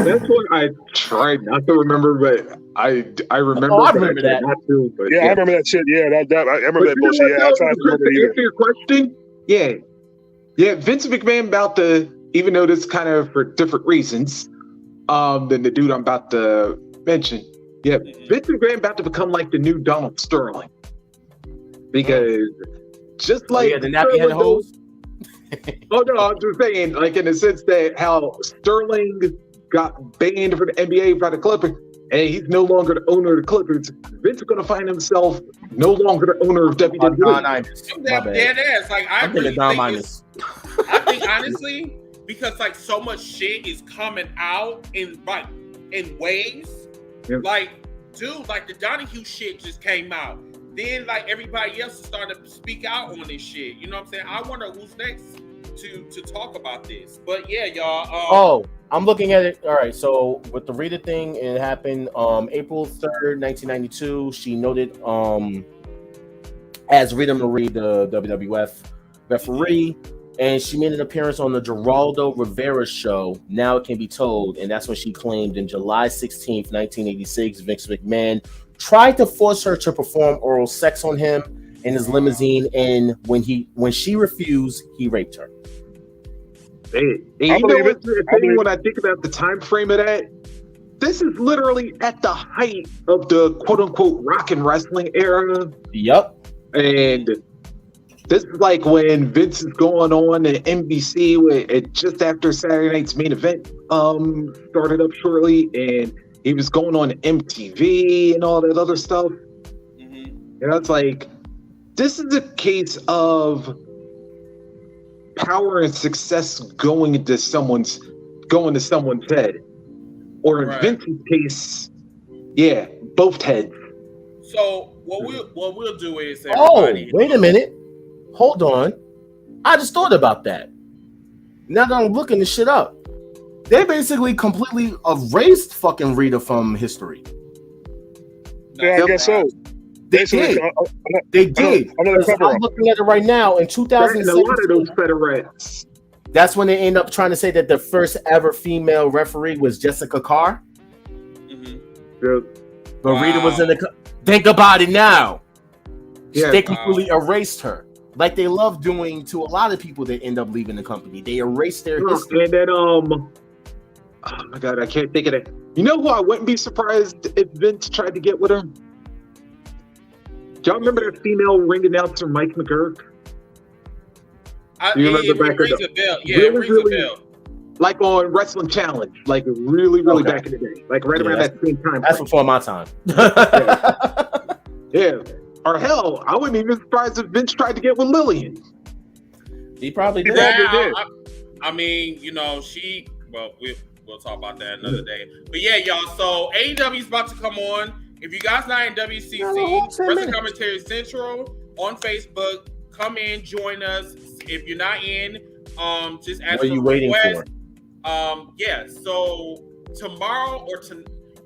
That's what I tried not to remember, but I remember. I remember that. Not to, but I remember that shit. Yeah, I remember that bullshit. Yeah, I tried to remember it. To answer your question, Vince McMahon about to, even though this kind of for different reasons, than the dude I'm about to mention. Yeah, Vince McMahon about to become like the new Donald Sterling, because just like the nappy head hose. Oh no, I'm just saying, like in the sense that how Sterling got banned from the NBA by the Clippers, and he's no longer the owner of the Clippers. Vince is going to find himself no longer the owner of WWE. Dead ass. Like I think honestly, because like so much shit is coming out in waves. Yep. Like, dude, like the Donahue shit just came out. then like everybody else is starting to speak out on this shit. You know what I'm saying? I wonder who's next to talk about this. But yeah, y'all. I'm looking at it. All right, so with the Rita thing, it happened April 3rd, 1992. She noted as Rita Marie, the WWF referee, and she made an appearance on the Geraldo Rivera show, Now It Can Be Told, and that's when she claimed in July 16th, 1986, Vince McMahon tried to force her to perform oral sex on him in his limousine, and when she refused, he raped her. Hey, you know what? When I think about the time frame of that, this is literally at the height of the quote unquote rock and wrestling era. Yep. And this is like when Vince is going on at NBC just after Saturday Night's Main Event started up shortly, and he was going on MTV and all that other stuff. Mm-hmm. You know, it's like this is a case of power and success going to someone's head, or in Vince's case, yeah, both heads. So what we'll do is, wait a minute, hold on, I just thought about that. Now that I'm looking this shit up, they basically completely erased fucking Rita from history. Yeah, I guess so. They did. I'm looking at it right now. In 2017, a lot of those Federettes. That's when they end up trying to say that the first ever female referee was Jessica Carr. Mm-hmm. Yep. But Rita was in the. Think about it now. Yeah. They completely erased her, like they love doing to a lot of people that end up leaving the company. They erase their history. And then oh my god, I can't think of it. You know who I wouldn't be surprised if Vince tried to get with her? Do y'all remember that female ring announcer, Mike McGurk? It rings a bell. Yeah, it rings a bell. Like on Wrestling Challenge, like really back in the day, like right around that same time. That's before my time. Yeah. Or hell, I wouldn't even be surprised if Vince tried to get with Lillian. He probably did. I mean, you know, we'll talk about that another day. But yeah, y'all. So AEW is about to come on. If you guys not in WCC, Wrestling Commentary Central on Facebook, come in, join us. If you're not in, just ask. What are you waiting for? Yeah. So tomorrow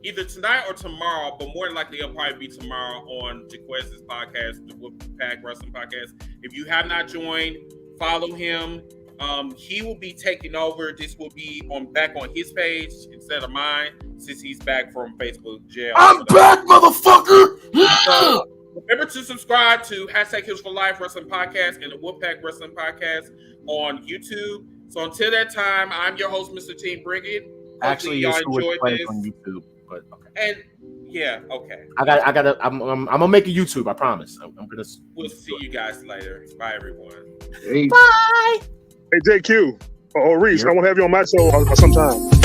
either tonight or tomorrow, but more than likely it'll probably be tomorrow on Jaquez's podcast, the PACT Wrestling Podcast. If you have not joined, follow him. He will be taking over. This will be back on his page instead of mine, since he's back from Facebook jail. I'm back, motherfucker! So, remember to subscribe to #Heels for Life Wrestling Podcast and the Wolfpack Wrestling Podcast on YouTube. So until that time, I'm your host, Mr. Team Brigid. Actually, y'all enjoyed this on YouTube, but okay. And yeah, okay. I'm gonna make a YouTube. I promise. We'll see you guys later. Bye, everyone. Hey. Bye. Hey, JQ or Reese, I want to have you on my show sometime.